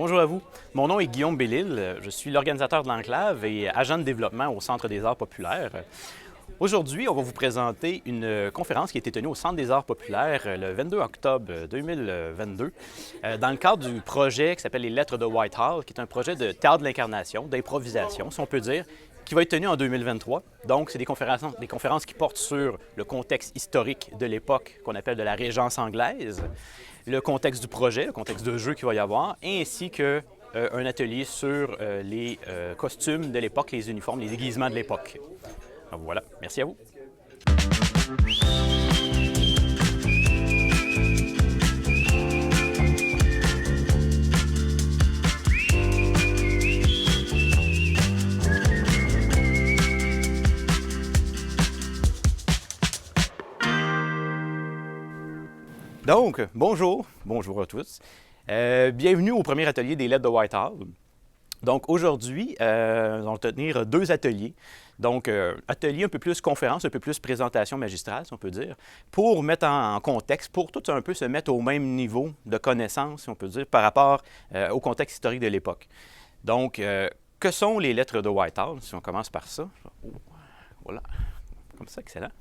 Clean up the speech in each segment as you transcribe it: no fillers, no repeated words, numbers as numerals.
bonjour à vous. Mon nom est Guillaume Bellil. Je suis l'organisateur de l'Enclave et agent de développement au Centre des arts populaires. Aujourd'hui, on va vous présenter une conférence qui a été tenue au Centre des arts populaires le 22 octobre 2022 dans le cadre du projet qui s'appelle les Lettres de Whitehall, qui est un projet de théâtre de l'incarnation, d'improvisation, si on peut dire, qui va être tenu en 2023. Donc, c'est des conférences qui portent sur le contexte historique de l'époque qu'on appelle de la Régence anglaise, le contexte du projet, le contexte de jeu qu'il va y avoir, ainsi que un atelier sur les costumes de l'époque, les uniformes, les déguisements de l'époque. Donc voilà, merci à vous. Donc, bonjour à tous. Bienvenue au premier atelier des Lettres de Whitehall. Donc aujourd'hui, nous allons tenir deux ateliers. Donc, atelier un peu plus conférence, un peu plus présentation magistrale, si on peut dire, pour mettre en contexte, pour tout un peu se mettre au même niveau de connaissance, si on peut dire, par rapport au contexte historique de l'époque. Donc, que sont les Lettres de Whitehall, si on commence par ça? Oh, voilà, comme ça, excellent.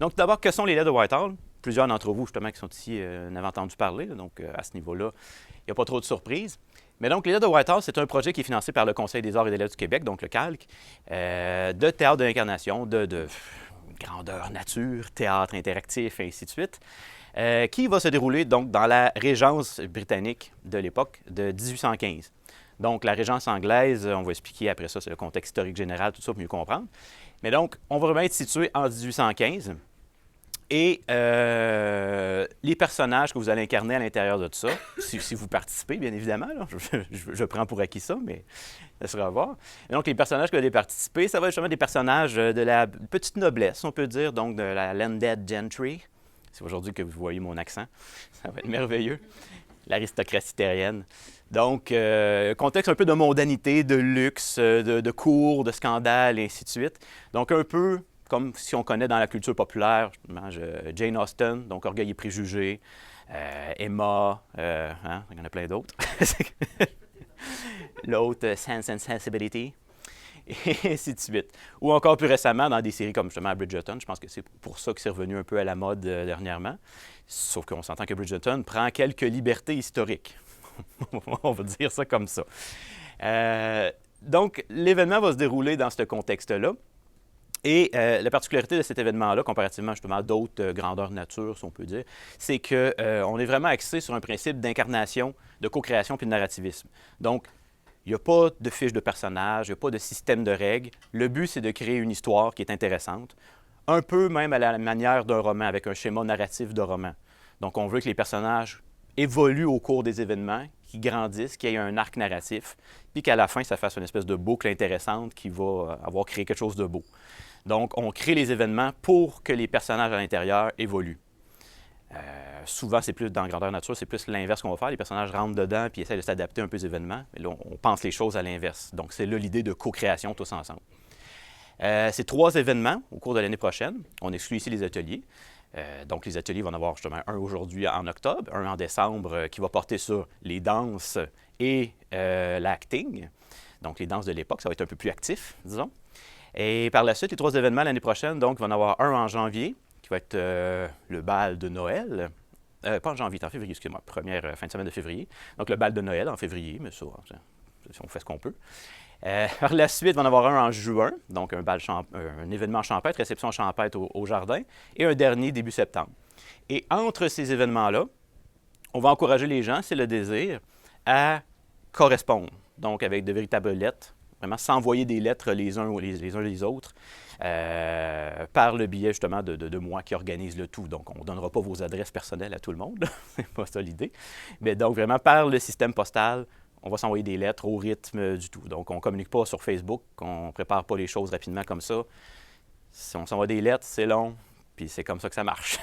Donc, d'abord, que sont les Lettres de Whitehall? Plusieurs d'entre vous, justement, qui sont ici, n'avaient entendu parler, donc à ce niveau-là, il n'y a pas trop de surprises. Mais donc, les Lettres de Whitehall, c'est un projet qui est financé par le Conseil des arts et des lettres du Québec, donc le CALQ, de théâtre de l'incarnation, de grandeur nature, théâtre interactif, et ainsi de suite, qui va se dérouler donc dans la Régence britannique de l'époque de 1815. Donc, la Régence anglaise, on va expliquer après ça, c'est le contexte historique général, tout ça pour mieux comprendre. Mais donc, on va vraiment être situé en 1815. Et les personnages que vous allez incarner à l'intérieur de tout ça, si vous participez, bien évidemment, là, je prends pour acquis ça, mais ça sera à voir. Et donc, les personnages que vous allez participer, ça va être justement des personnages de la petite noblesse, on peut dire, donc de la landed gentry. C'est aujourd'hui que vous voyez mon accent, ça va être merveilleux. L'aristocratie terrienne. Donc, contexte un peu de mondanité, de luxe, de cours, de scandales, et ainsi de suite. Donc, un peu comme si on connaît dans la culture populaire, Jane Austen, donc Orgueil et préjugés, Emma, il y en a plein d'autres. L'autre, Sense and Sensibility, et ainsi de suite. Ou encore plus récemment, dans des séries comme justement Bridgerton, je pense que c'est pour ça que c'est revenu un peu à la mode dernièrement. Sauf qu'on s'entend que Bridgerton prend quelques libertés historiques. On va dire ça comme ça. Donc, l'événement va se dérouler dans ce contexte-là. Et la particularité de cet événement-là, comparativement justement à d'autres grandeurs nature, si on peut dire, c'est qu'on est vraiment axé sur un principe d'incarnation, de co-création puis de narrativisme. Donc, il n'y a pas de fiche de personnage, il n'y a pas de système de règles. Le but, c'est de créer une histoire qui est intéressante, un peu même à la manière d'un roman, avec un schéma narratif de roman. Donc, on veut que les personnages évoluent au cours des événements, qu'ils grandissent, qu'il y ait un arc narratif, puis qu'à la fin, ça fasse une espèce de boucle intéressante qui va avoir créé quelque chose de beau. Donc, on crée les événements pour que les personnages à l'intérieur évoluent. Souvent, c'est plus dans grandeur nature, c'est plus l'inverse qu'on va faire. Les personnages rentrent dedans puis essaient de s'adapter un peu aux événements. Mais là, on pense les choses à l'inverse. Donc, c'est là l'idée de co-création tous ensemble. C'est 3 événements au cours de l'année prochaine. On exclut ici les ateliers. Donc, les ateliers vont en avoir justement un aujourd'hui en octobre, un en décembre qui va porter sur les danses et l'acting. Donc, les danses de l'époque, ça va être un peu plus actif, disons. Et par la suite, les 3 événements l'année prochaine, donc, il va en avoir un en janvier, qui va être le bal de Noël. Pas en janvier, en février, excusez-moi, première fin de semaine de février. Donc, le bal de Noël en février, mais ça, on fait ce qu'on peut. Par la suite, il va en avoir un en juin, donc un événement champêtre, réception champêtre au jardin, et un dernier début septembre. Et entre ces événements-là, on va encourager les gens, c'est le désir, à correspondre, donc avec de véritables lettres, vraiment s'envoyer des lettres les uns les autres, par le biais justement de moi qui organise le tout. Donc, on ne donnera pas vos adresses personnelles à tout le monde, c'est pas ça l'idée. Mais donc, vraiment, par le système postal, on va s'envoyer des lettres au rythme du tout. Donc, on ne communique pas sur Facebook, on ne prépare pas les choses rapidement comme ça. Si on s'envoie des lettres, c'est long, puis c'est comme ça que ça marche.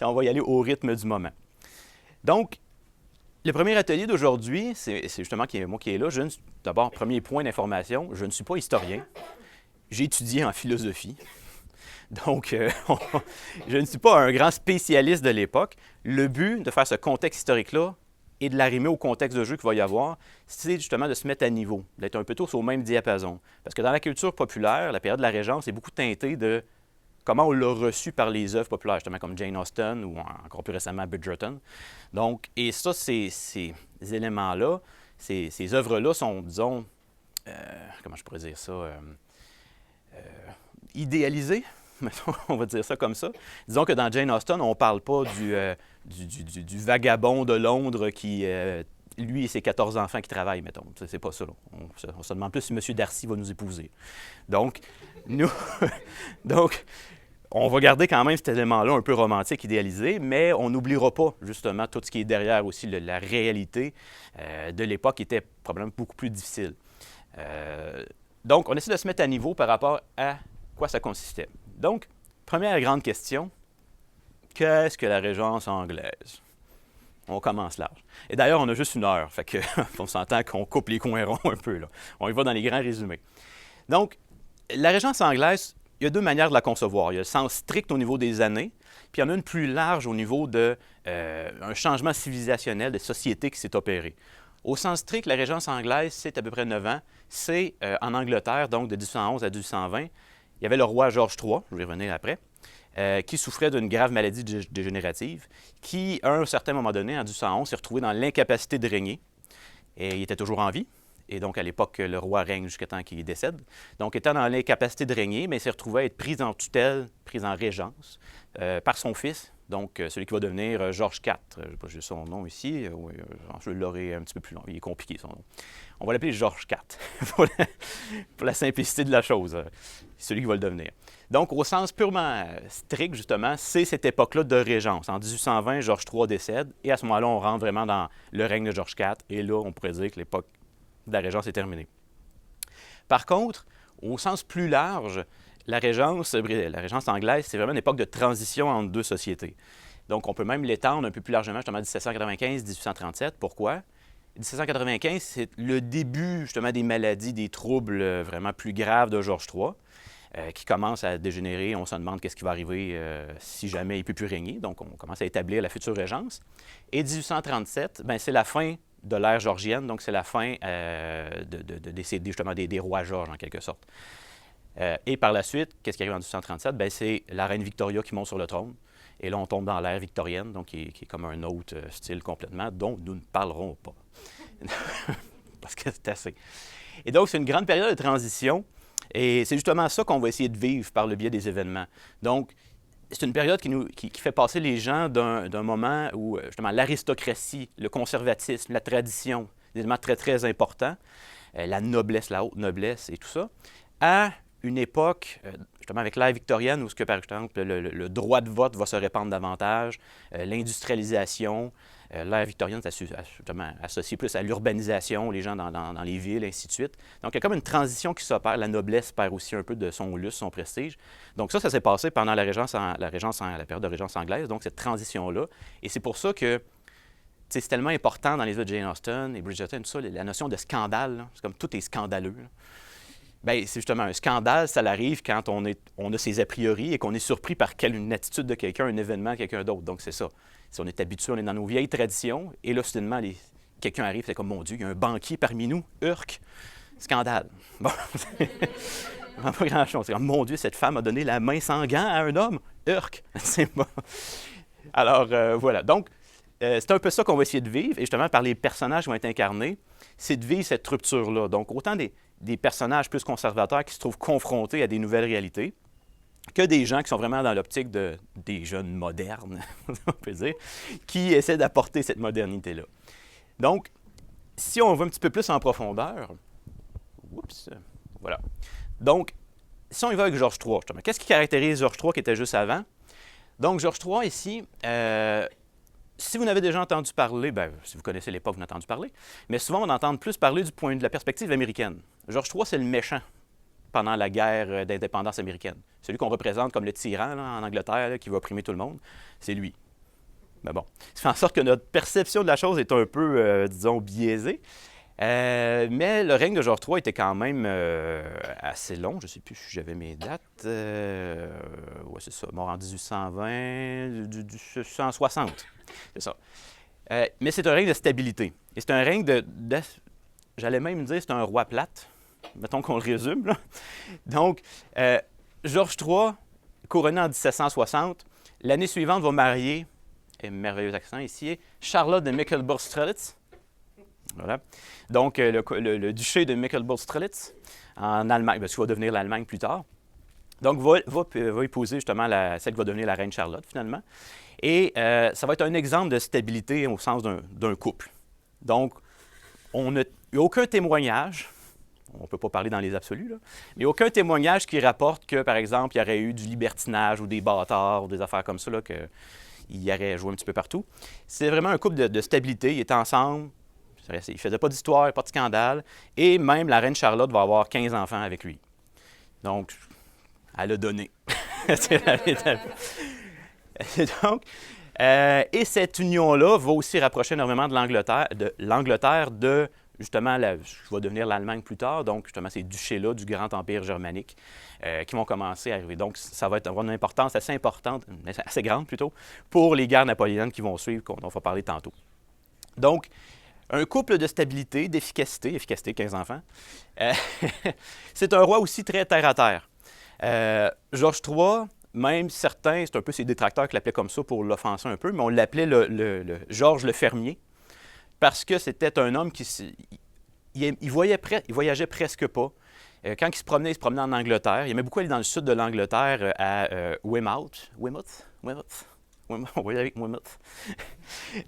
On va y aller au rythme du moment. Donc, le premier atelier d'aujourd'hui, c'est justement moi qui est là. D'abord, premier point d'information, je ne suis pas historien. J'ai étudié en philosophie. Donc, je ne suis pas un grand spécialiste de l'époque. Le but de faire ce contexte historique-là, et de l'arrimer au contexte de jeu qu'il va y avoir, c'est justement de se mettre à niveau, d'être un peu tous au même diapason. Parce que dans la culture populaire, la période de la Régence est beaucoup teintée de comment on l'a reçu par les œuvres populaires, justement comme Jane Austen ou encore plus récemment Bridgerton. Donc, et ça, ces éléments-là, ces œuvres-là sont, disons, comment je pourrais dire ça, idéalisées, on va dire ça comme ça. Disons que dans Jane Austen, on ne parle pas du vagabond de Londres qui, lui et ses 14 enfants qui travaillent, mettons. C'est pas ça. On se demande plus si M. Darcy va nous épouser. Donc, nous, donc, on va garder quand même cet élément-là un peu romantique, idéalisé, mais on n'oubliera pas justement tout ce qui est derrière aussi la réalité de l'époque qui était probablement beaucoup plus difficile. Donc, on essaie de se mettre à niveau par rapport à quoi ça consistait. Donc, première grande question, qu'est-ce que la Régence anglaise? On commence large. Et d'ailleurs, on a juste 1 heure, fait que on s'entend qu'on coupe les coins ronds un peu, là. On y va dans les grands résumés. Donc, la Régence anglaise, il y a 2 manières de la concevoir. Il y a le sens strict au niveau des années, puis il y en a une plus large au niveau d'un changement civilisationnel de société qui s'est opéré. Au sens strict, la Régence anglaise, c'est à peu près 9 ans. C'est en Angleterre, donc de 1811 à 1820. Il y avait le roi George III, je vais y revenir après, qui souffrait d'une grave maladie dégénérative, qui, à un certain moment donné, en 1811, s'est retrouvé dans l'incapacité de régner. Et il était toujours en vie. Et donc, à l'époque, le roi règne jusqu'à temps qu'il décède. Donc, étant dans l'incapacité de régner, mais il s'est retrouvé à être pris en tutelle, pris en régence, par son fils, donc celui qui va devenir George IV. J'ai son nom ici. Je l'aurai un petit peu plus long. Il est compliqué, son nom. On va l'appeler George IV, pour la simplicité de la chose. C'est celui qui va le devenir. Donc, au sens purement strict, justement, c'est cette époque-là de régence. En 1820, George III décède, et à ce moment-là, on rentre vraiment dans le règne de George IV, et là, on pourrait dire que l'époque de la Régence est terminée. Par contre, au sens plus large, la Régence anglaise, c'est vraiment une époque de transition entre 2 sociétés. Donc, on peut même l'étendre un peu plus largement, justement, 1795-1837. Pourquoi? 1795, c'est le début, justement, des maladies, des troubles vraiment plus graves de George III, qui commence à dégénérer. On se demande qu'est-ce qui va arriver si jamais il ne peut plus régner. Donc, on commence à établir la future Régence. Et 1837, bien, c'est la fin de l'ère georgienne, donc c'est la fin justement des rois Georges, en quelque sorte. Et par la suite, qu'est-ce qui arrive en 1837? Bien, c'est la reine Victoria qui monte sur le trône. Et là, on tombe dans l'ère victorienne, donc qui est comme un autre style complètement, dont nous ne parlerons pas. Parce que c'est assez. Et donc, c'est une grande période de transition. Et c'est justement ça qu'on va essayer de vivre par le biais des événements. Donc, c'est une période qui fait passer les gens d'un moment où, justement, l'aristocratie, le conservatisme, la tradition, des éléments très, très importants, la noblesse, la haute noblesse et tout ça, à une époque, justement, avec l'ère victorienne, où, par exemple, le droit de vote va se répandre davantage, l'industrialisation. L'ère victorienne, c'est justement associé plus à l'urbanisation, les gens dans les villes, ainsi de suite. Donc, il y a comme une transition qui s'opère. La noblesse perd aussi un peu de son lustre, son prestige. Donc, ça s'est passé pendant la période de Régence anglaise, donc cette transition-là. Et c'est pour ça que c'est tellement important dans les œuvres de Jane Austen et Bridgerton, tout ça, la notion de scandale. C'est comme tout est scandaleux. Bien, c'est justement un scandale, ça arrive quand on a ses a priori et qu'on est surpris par une attitude de quelqu'un, un événement de quelqu'un d'autre. Donc, c'est ça. Si on est habitué, on est dans nos vieilles traditions, et là, soudainement, quelqu'un arrive, c'est comme, mon Dieu, il y a un banquier parmi nous, urk, scandale. Bon, pas grand-chose. C'est comme, mon Dieu, cette femme a donné la main sans gants à un homme, urk. C'est bon. Alors, voilà. Donc, c'est un peu ça qu'on va essayer de vivre, et justement, par les personnages qui vont être incarnés, c'est de vivre cette rupture-là. Donc, autant des personnages plus conservateurs qui se trouvent confrontés à des nouvelles réalités, que des gens qui sont vraiment dans l'optique des jeunes modernes, on peut dire, qui essaient d'apporter cette modernité-là. Donc, si on va un petit peu plus en profondeur, voilà. Donc, si on y va avec George III, justement, qu'est-ce qui caractérise George III qui était juste avant? Donc, George III, ici, si vous n'avez déjà entendu parler, bien, si vous connaissez l'époque, vous en avez entendu parler, mais souvent, on entend plus parler du point de la perspective américaine. George III, c'est le méchant pendant la guerre d'indépendance américaine. Celui qu'on représente comme le tyran là, en Angleterre là, qui va opprimer tout le monde, c'est lui. Mais bon, ça fait en sorte que notre perception de la chose est un peu, disons, biaisée. Mais le règne de George III était quand même assez long. Je ne sais plus si j'avais mes dates. Oui, c'est ça, mort en 1820, 1860. C'est ça. Mais c'est un règne de stabilité. Et c'est un règne j'allais même dire, c'est un roi plate. Mettons qu'on le résume, là. Donc, Georges III, couronné en 1760, l'année suivante va marier, un merveilleux accent ici, Charlotte de Mecklembourg-Strelitz. Voilà. Donc, le duché de Mecklembourg-Strelitz en Allemagne, ce qui va devenir l'Allemagne plus tard. Donc, va épouser justement celle qui va devenir la reine Charlotte, finalement. Et ça va être un exemple de stabilité au sens d'un couple. Donc, il n'y a aucun témoignage, on ne peut pas parler dans les absolus, là, mais aucun témoignage qui rapporte que, par exemple, il y aurait eu du libertinage ou des bâtards ou des affaires comme ça, qu'il y aurait joué un petit peu partout. C'est vraiment un couple de stabilité. Ils étaient ensemble, ils ne faisaient pas d'histoire, pas de scandale, et même la reine Charlotte va avoir 15 enfants avec lui. Donc, elle a donné. Donc, et cette union-là va aussi rapprocher énormément de l'Angleterre de justement, qui va devenir l'Allemagne plus tard, donc justement ces duchés-là du grand empire germanique qui vont commencer à arriver. Donc, ça va avoir une importance assez importante, assez grande plutôt, pour les guerres napoléoniennes qui vont suivre, dont on va parler tantôt. Donc, un couple de stabilité, d'efficacité, 15 enfants. C'est un roi aussi très terre-à-terre. Georges III, même certains, c'est un peu ses détracteurs qui l'appelaient comme ça pour l'offenser un peu, mais on l'appelait Georges le fermier, parce que c'était un homme qui il voyageait presque pas. Quand il se promenait en Angleterre. Il aimait beaucoup aller dans le sud de l'Angleterre, à Weymouth. On va y aller avec Weymouth.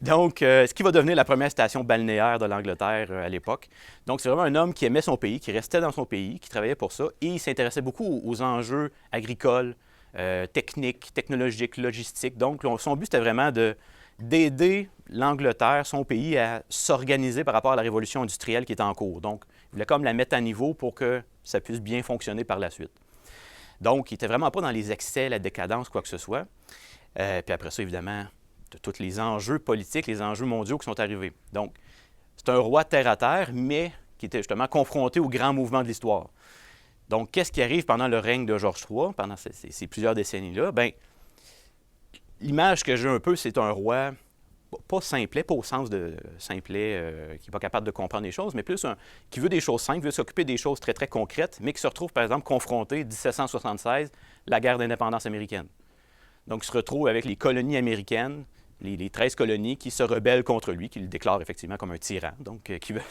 Donc, ce qui va devenir la première station balnéaire de l'Angleterre à l'époque. Donc, c'est vraiment un homme qui aimait son pays, qui restait dans son pays, qui travaillait pour ça, et il s'intéressait beaucoup aux enjeux agricoles, techniques, technologiques, logistiques. Donc, son but, c'était vraiment d'aider l'Angleterre, son pays, à s'organiser par rapport à la révolution industrielle qui était en cours. Donc, il voulait comme la mettre à niveau pour que ça puisse bien fonctionner par la suite. Donc, il n'était vraiment pas dans les excès, la décadence, quoi que ce soit. Puis après ça, évidemment, de tous les enjeux politiques, les enjeux mondiaux qui sont arrivés. Donc, c'est un roi terre-à-terre, mais qui était justement confronté aux grands mouvements de l'histoire. Donc, qu'est-ce qui arrive pendant le règne de Georges III, pendant ces plusieurs décennies-là? Bien, l'image que j'ai un peu, c'est un roi, pas simplet, pas au sens de simplet, qui n'est pas capable de comprendre les choses, mais plus qui veut des choses simples, veut s'occuper des choses très, très concrètes, mais qui se retrouve, par exemple, confronté, 1776, la guerre d'indépendance américaine. Donc, il se retrouve avec les colonies américaines, les 13 colonies qui se rebellent contre lui, qui le déclarent effectivement comme un tyran, donc qui veut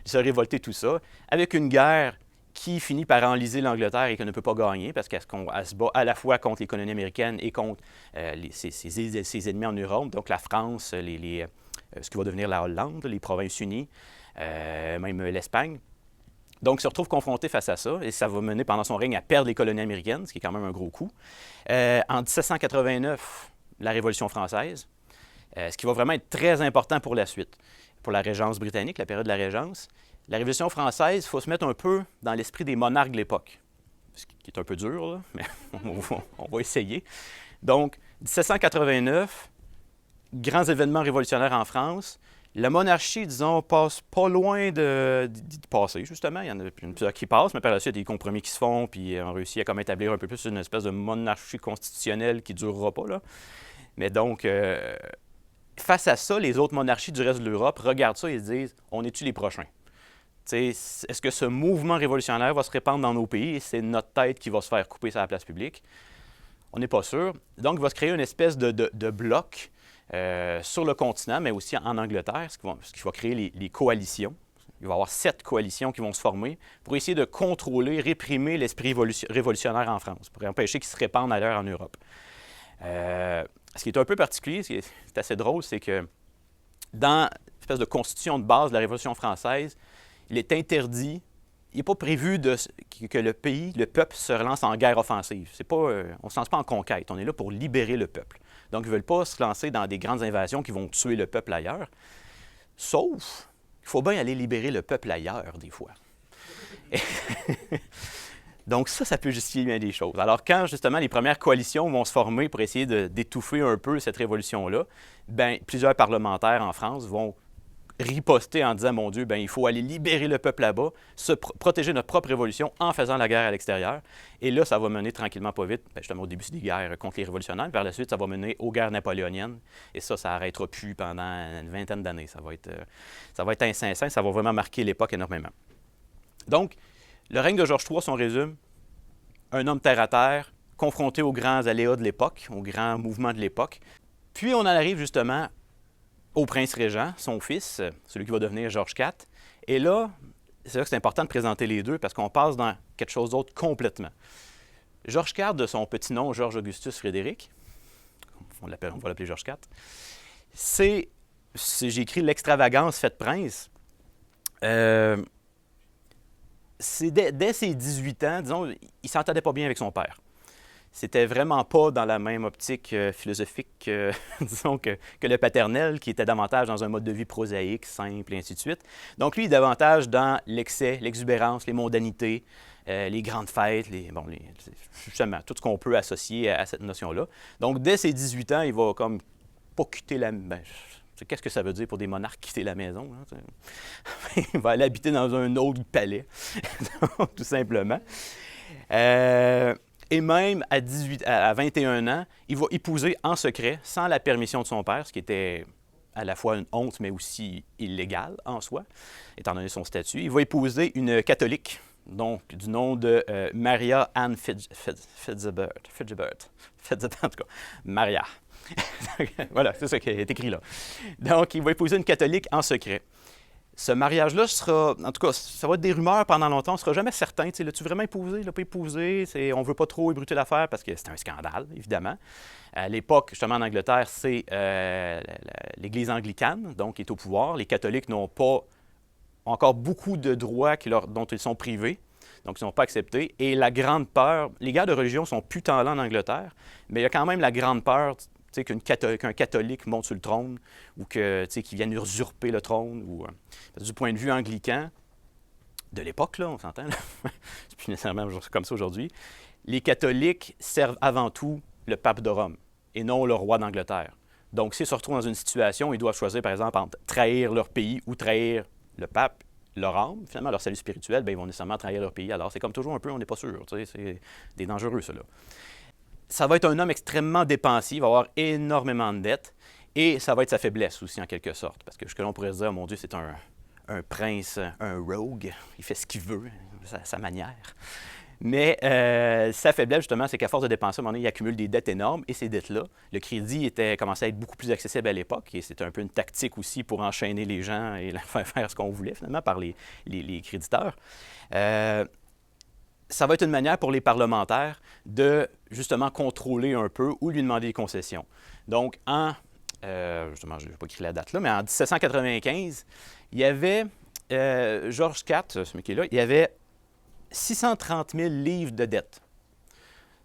se révolter, tout ça, avec une guerre qui finit par enliser l'Angleterre et qu'elle ne peut pas gagner parce qu'elle se bat à la fois contre les colonies américaines et contre ses ennemis en Europe, donc la France, ce qui va devenir la Hollande, les Provinces-Unies, même l'Espagne. Donc, il se retrouve confronté face à ça, et ça va mener pendant son règne à perdre les colonies américaines, ce qui est quand même un gros coup. En 1789, la Révolution française, ce qui va vraiment être très important pour la suite, pour la Régence britannique, la période de la Régence. La Révolution française, il faut se mettre un peu dans l'esprit des monarques de l'époque, ce qui est un peu dur, là, mais on va essayer. Donc, 1789, grands événements révolutionnaires en France. La monarchie, disons, passe pas loin de passer, justement. Il y en a plusieurs qui passent, mais par la suite, il y a des compromis qui se font, puis on réussit à comme établir un peu plus une espèce de monarchie constitutionnelle qui ne durera pas, là. Mais donc, face à ça, les autres monarchies du reste de l'Europe regardent ça et se disent « On est-tu les prochains? » Est-ce que ce mouvement révolutionnaire va se répandre dans nos pays et c'est notre tête qui va se faire couper sur la place publique? On n'est pas sûr. Donc, il va se créer une espèce de bloc sur le continent, mais aussi en Angleterre, ce qui va créer les coalitions. Il va y avoir 7 coalitions qui vont se former pour essayer de contrôler, réprimer l'esprit révolutionnaire en France, pour empêcher qu'il se répande ailleurs en Europe. Ce qui est un peu particulier, ce qui est assez drôle, c'est que dans l'espèce de constitution de base de la Révolution française, il est interdit, il n'est pas prévu que le peuple se relance en guerre offensive. On ne se lance pas en conquête, on est là pour libérer le peuple. Donc, ils ne veulent pas se lancer dans des grandes invasions qui vont tuer le peuple ailleurs. Sauf qu'il faut bien aller libérer le peuple ailleurs, des fois. Donc, ça peut justifier bien des choses. Alors, quand, justement, les premières coalitions vont se former pour essayer d'étouffer un peu cette révolution-là, bien, plusieurs parlementaires en France vont riposter en disant, mon Dieu, ben, il faut aller libérer le peuple là-bas, protéger notre propre révolution en faisant la guerre à l'extérieur. Et là, ça va mener tranquillement, pas vite. Ben, justement, au début, c'est des guerres contre les révolutionnaires. Par la suite, ça va mener aux guerres napoléoniennes. Et ça n'arrêtera plus pendant une vingtaine d'années. Ça va être incessant. Ça va vraiment marquer l'époque énormément. Donc, le règne de Georges III, si on résume, un homme terre à terre, confronté aux grands aléas de l'époque, aux grands mouvements de l'époque. Puis, on en arrive justement au prince régent, son fils, celui qui va devenir Georges IV. Et là, c'est là que c'est important de présenter les deux parce qu'on passe dans quelque chose d'autre complètement. Georges IV, de son petit nom, Georges Augustus Frédéric, on va l'appeler Georges IV, j'ai écrit l'extravagance faite prince. C'est dès ses 18 ans, disons, il ne s'entendait pas bien avec son père. C'était vraiment pas dans la même optique philosophique, disons, que le paternel, qui était davantage dans un mode de vie prosaïque, simple, et ainsi de suite. Donc, lui, il est davantage dans l'excès, l'exubérance, les mondanités, les grandes fêtes, justement, tout ce qu'on peut associer à cette notion-là. Donc, dès ses 18 ans, il va comme pas quitter la... qu'est-ce que ça veut dire pour des monarques quitter la maison? Hein? Il va aller habiter dans un autre palais, tout simplement. Et même à 21 ans, il va épouser en secret, sans la permission de son père, ce qui était à la fois une honte, mais aussi illégal en soi, étant donné son statut. Il va épouser une catholique, donc du nom de Maria Anne Fitzgerald. En tout cas, Maria. Voilà, c'est ça qui est écrit là. Donc, il va épouser une catholique en secret. Ce mariage-là sera, en tout cas, ça va être des rumeurs pendant longtemps, on ne sera jamais certain. L'as-tu vraiment épousé, l'a pas épousé? On ne veut pas trop ébruiter l'affaire parce que c'est un scandale, évidemment. À l'époque, justement, en Angleterre, c'est l'Église anglicane, donc, qui est au pouvoir. Les catholiques n'ont pas encore beaucoup de droits dont ils sont privés, donc ils ne sont pas acceptés. Et la grande peur, les guerres de religion sont plus tant là en Angleterre, mais il y a quand même la grande peur qu'un catholique monte sur le trône ou qu'il vienne usurper le trône. Du point de vue anglican, de l'époque, là, on s'entend, c'est plus nécessairement comme ça aujourd'hui, les catholiques servent avant tout le pape de Rome et non le roi d'Angleterre. Donc, s'ils se retrouvent dans une situation, ils doivent choisir, par exemple, entre trahir leur pays ou trahir le pape, leur âme, finalement, leur salut spirituel, bien, ils vont nécessairement trahir leur pays. Alors, c'est comme toujours un peu, on n'est pas sûr, c'est des dangereux, ceux-là. Ça va être un homme extrêmement dépensier, il va avoir énormément de dettes, et ça va être sa faiblesse aussi, en quelque sorte. Parce que jusque-là, on pourrait se dire, oh, mon Dieu, c'est un prince, un rogue, il fait ce qu'il veut, sa manière. Mais sa faiblesse, justement, c'est qu'à force de dépenser, à un moment donné, il accumule des dettes énormes, et ces dettes-là, le crédit commençait à être beaucoup plus accessible à l'époque, et c'était un peu une tactique aussi pour enchaîner les gens et leur faire ce qu'on voulait, finalement, par les créditeurs. Ça va être une manière pour les parlementaires de, justement, contrôler un peu ou lui demander des concessions. Donc, justement, je n'ai pas écrit la date là, mais en 1795, il y avait, Georges IV, ce mec qui est là, il y avait 630 000 livres de dettes.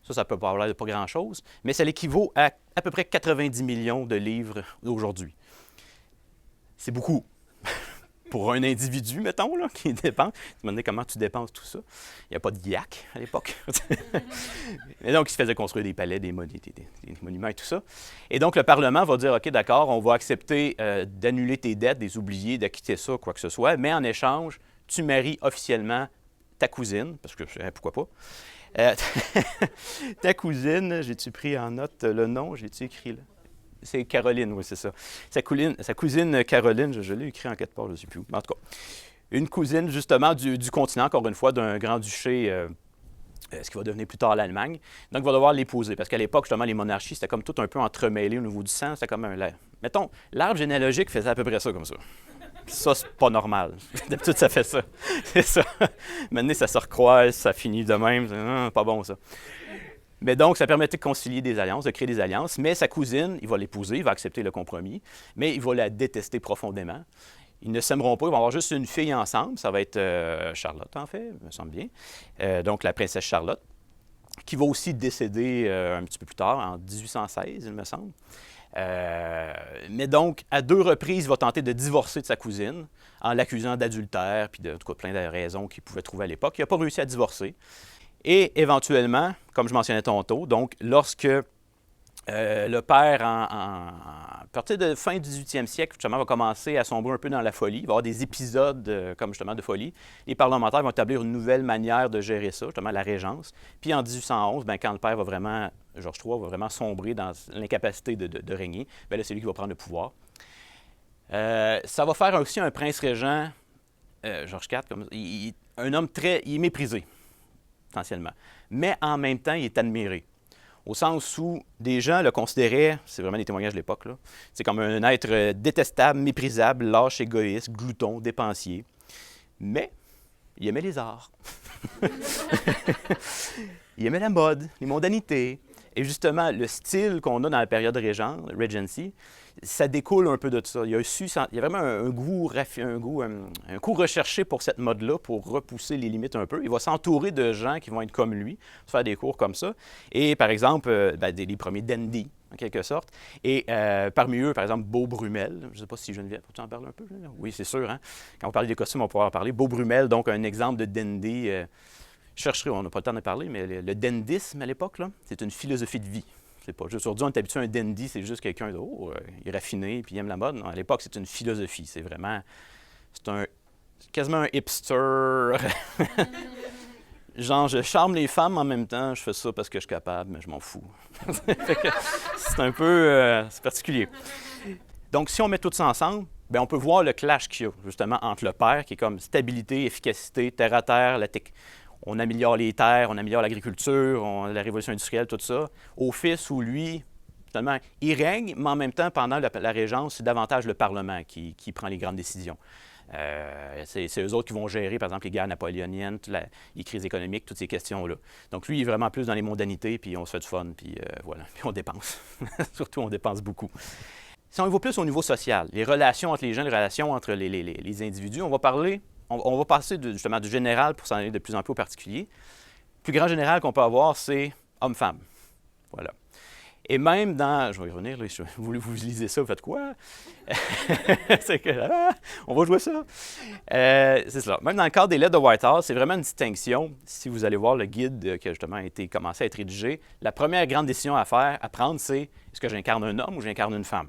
Ça peut pas avoir l'air de pas grand-chose, mais ça l'équivaut à peu près 90 millions de livres d'aujourd'hui. C'est beaucoup. Pour un individu, mettons, là, qui dépense. Tu me demandais comment tu dépenses tout ça. Il n'y a pas de IAC à l'époque. Et donc, il se faisait construire des palais, des monuments et tout ça. Et donc, le Parlement va dire, OK, d'accord, on va accepter d'annuler tes dettes, des oublier, d'acquitter ça, quoi que ce soit, mais en échange, tu maries officiellement ta cousine, parce que pourquoi pas. Ta cousine, j'ai-tu pris en note le nom? J'ai-tu écrit là? C'est Caroline, oui, c'est ça. Sa cousine Caroline, je l'ai écrit en quelque part, je ne sais plus où. En tout cas, une cousine, justement, du continent, encore une fois, d'un grand-duché, ce qui va devenir plus tard l'Allemagne. Donc, il va devoir l'épouser, parce qu'à l'époque, justement, les monarchies, c'était comme tout un peu entremêlé au niveau du sang. C'était comme mettons, l'arbre généalogique faisait à peu près ça, comme ça. Ça, c'est pas normal. D'habitude, ça fait ça. C'est ça. Maintenant, ça se recroise, ça finit de même. C'est pas bon, ça. Mais donc, ça permettait de concilier des alliances, de créer des alliances. Mais sa cousine, il va l'épouser, il va accepter le compromis, mais il va la détester profondément. Ils ne s'aimeront pas, ils vont avoir juste une fille ensemble. Ça va être Charlotte, en fait, me semble bien. Donc, la princesse Charlotte, qui va aussi décéder un petit peu plus tard, en 1816, il me semble. Mais donc, à 2 reprises, il va tenter de divorcer de sa cousine en l'accusant d'adultère, puis de tout cas, plein de raisons qu'il pouvait trouver à l'époque. Il n'a pas réussi à divorcer. Et éventuellement, comme je mentionnais tantôt, donc lorsque Le père, à partir de fin du 18e siècle, justement, va commencer à sombrer un peu dans la folie. Il va y avoir des épisodes comme justement de folie. Les parlementaires vont établir une nouvelle manière de gérer ça, justement la régence. Puis en 1811, bien, quand le père va vraiment, Georges III, va vraiment sombrer dans l'incapacité de régner, bien là, c'est lui qui va prendre le pouvoir. Ça va faire aussi un prince-régent, Georges IV, un homme il est méprisé, essentiellement. Mais en même temps, il est admiré. Au sens où des gens le considéraient, c'est vraiment des témoignages de l'époque, c'est comme un être détestable, méprisable, lâche, égoïste, glouton, dépensier. Mais il aimait les arts. Il aimait la mode, les mondanités. Et justement, le style qu'on a dans la période Regency, ça découle un peu de ça. Il y a vraiment un goût recherché pour cette mode-là, pour repousser les limites un peu. Il va s'entourer de gens qui vont être comme lui, faire des cours comme ça. Et par exemple, les premiers dandy, en quelque sorte. Et parmi eux, par exemple, Beau Brummel. Je ne sais pas si Geneviève, tu en parles un peu? Oui, c'est sûr. Hein? Quand on parle des costumes, on va pouvoir en parler. Beau Brummel, donc un exemple de dandy. Je chercherai, on n'a pas le temps de parler, mais le dandisme à l'époque, c'est une philosophie de vie. C'est pas juste aujourd'hui, on est habitué à un dandy, c'est juste quelqu'un de il est raffiné puis il aime la mode. Non, à l'époque, c'est une philosophie. C'est quasiment un hipster. Genre, je charme les femmes en même temps, je fais ça parce que je suis capable, mais je m'en fous. C'est un peu c'est particulier. Donc, si on met tout ça ensemble, bien, on peut voir le clash qu'il y a justement entre le père, qui est comme stabilité, efficacité, terre à terre, on améliore les terres, on améliore l'agriculture, la révolution industrielle, tout ça, au fils où lui, finalement, il règne, mais en même temps, pendant la régence, c'est davantage le Parlement qui prend les grandes décisions. C'est eux autres qui vont gérer, par exemple, les guerres napoléoniennes, les crises économiques, toutes ces questions-là. Donc, lui, il est vraiment plus dans les mondanités, puis on se fait du fun, puis voilà, puis on dépense. Surtout, on dépense beaucoup. Si on y va plus au niveau social, les relations entre les gens, les relations entre les individus, on va passer justement du général pour s'en aller de plus en plus au particulier. Le plus grand général qu'on peut avoir, c'est homme-femme. Voilà. Et même dans... Je vais y revenir, là, vous lisez ça, vous faites quoi? C'est que... on va jouer ça. C'est cela. Même dans le cadre des lettres de Whitehall, c'est vraiment une distinction. Si vous allez voir le guide qui a justement commencé à être rédigé, la première grande décision à prendre, c'est est-ce que j'incarne un homme ou j'incarne une femme?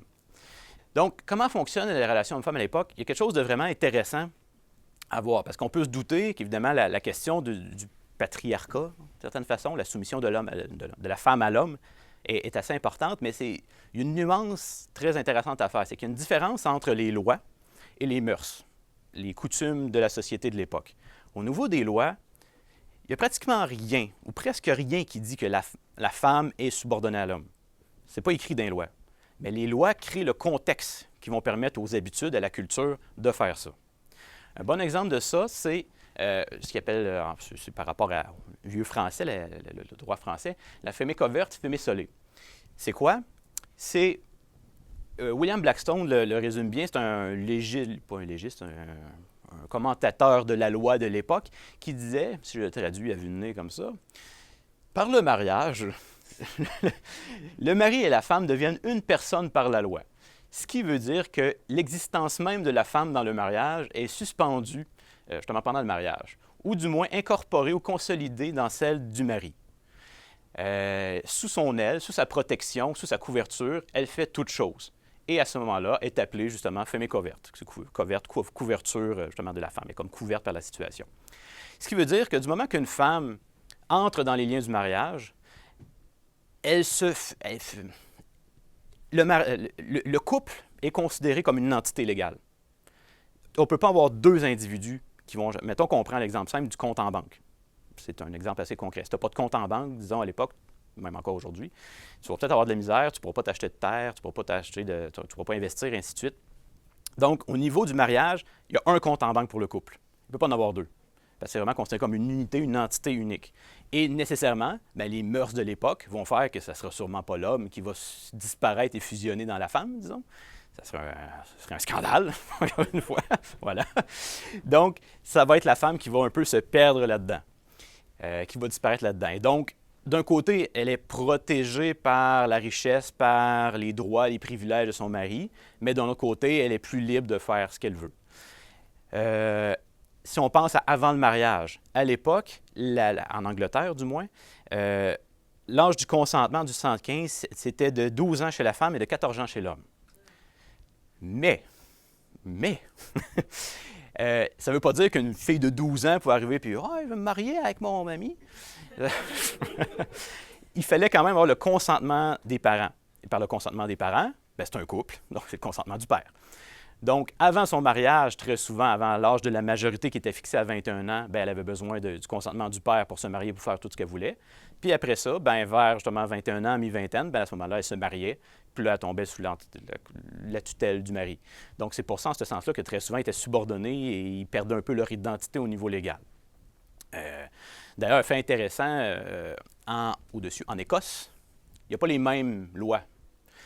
Donc, comment fonctionnent les relations hommes-femmes à l'époque? Il y a quelque chose de vraiment intéressant à voir, parce qu'on peut se douter qu'évidemment, la question du patriarcat, d'une certaine façon, la soumission de la femme à l'homme, est assez importante, mais il y a une nuance très intéressante à faire. C'est qu'il y a une différence entre les lois et les mœurs, les coutumes de la société de l'époque. Au niveau des lois, il n'y a pratiquement rien, ou presque rien, qui dit que la femme est subordonnée à l'homme. Ce n'est pas écrit dans les lois. Mais les lois créent le contexte qui vont permettre aux habitudes, à la culture, de faire ça. Un bon exemple de ça, c'est ce qu'ils appellent, c'est par rapport au vieux français, le droit français, la feme coverte, feme solé. C'est quoi? C'est William Blackstone le résume bien, c'est un légiste, pas un légiste, un commentateur de la loi de l'époque qui disait, si je le traduis à vue de nez comme ça, par le mariage, le mari et la femme deviennent une personne par la loi. Ce qui veut dire que l'existence même de la femme dans le mariage est suspendue justement pendant le mariage, ou du moins incorporée ou consolidée dans celle du mari. Sous son aile, sous sa protection, sous sa couverture, elle fait toute chose. Et à ce moment-là, est appelée justement feme coverte. Couverture justement de la femme, elle est comme couverte par la situation. Ce qui veut dire que du moment qu'une femme entre dans les liens du mariage, le couple est considéré comme une entité légale. On ne peut pas avoir deux individus qui vont... Mettons qu'on prend l'exemple simple du compte en banque. C'est un exemple assez concret. Si tu n'as pas de compte en banque, disons à l'époque, même encore aujourd'hui, tu vas peut-être avoir de la misère, tu ne pourras pas t'acheter de terre, tu ne pourras pas tu pourras pas investir, et ainsi de suite. Donc, au niveau du mariage, il y a un compte en banque pour le couple. Il ne peut pas en avoir deux. Parce que c'est vraiment considéré comme une unité, une entité unique. Et nécessairement, bien, les mœurs de l'époque vont faire que ça ne sera sûrement pas l'homme qui va disparaître et fusionner dans la femme, disons. Ça serait un scandale, encore une fois. Voilà. Donc, ça va être la femme qui va un peu se perdre là-dedans, qui va disparaître là-dedans. Et donc, d'un côté, elle est protégée par la richesse, par les droits, les privilèges de son mari, mais d'un autre côté, elle est plus libre de faire ce qu'elle veut. Si on pense à avant le mariage, à l'époque, en Angleterre du moins, l'âge du consentement du 75, c'était de 12 ans chez la femme et de 14 ans chez l'homme. Mais, ça ne veut pas dire qu'une fille de 12 ans pouvait arriver et « Ah, je vais me marier avec mon ami. » Il fallait quand même avoir le consentement des parents. Et par le consentement des parents, ben, c'est un couple, donc c'est le consentement du père. Donc, avant son mariage, très souvent, avant l'âge de la majorité qui était fixé à 21 ans, bien, elle avait besoin du consentement du père pour se marier, pour faire tout ce qu'elle voulait. Puis après ça, bien, vers justement 21 ans, mi-vingtaine, bien, à ce moment-là, elle se mariait. Puis là, elle tombait sous la tutelle du mari. Donc, c'est pour ça, en ce sens-là, que très souvent, ils étaient subordonnés et ils perdaient un peu leur identité au niveau légal. D'ailleurs, un fait intéressant, au-dessus, en Écosse, il n'y a pas les mêmes lois.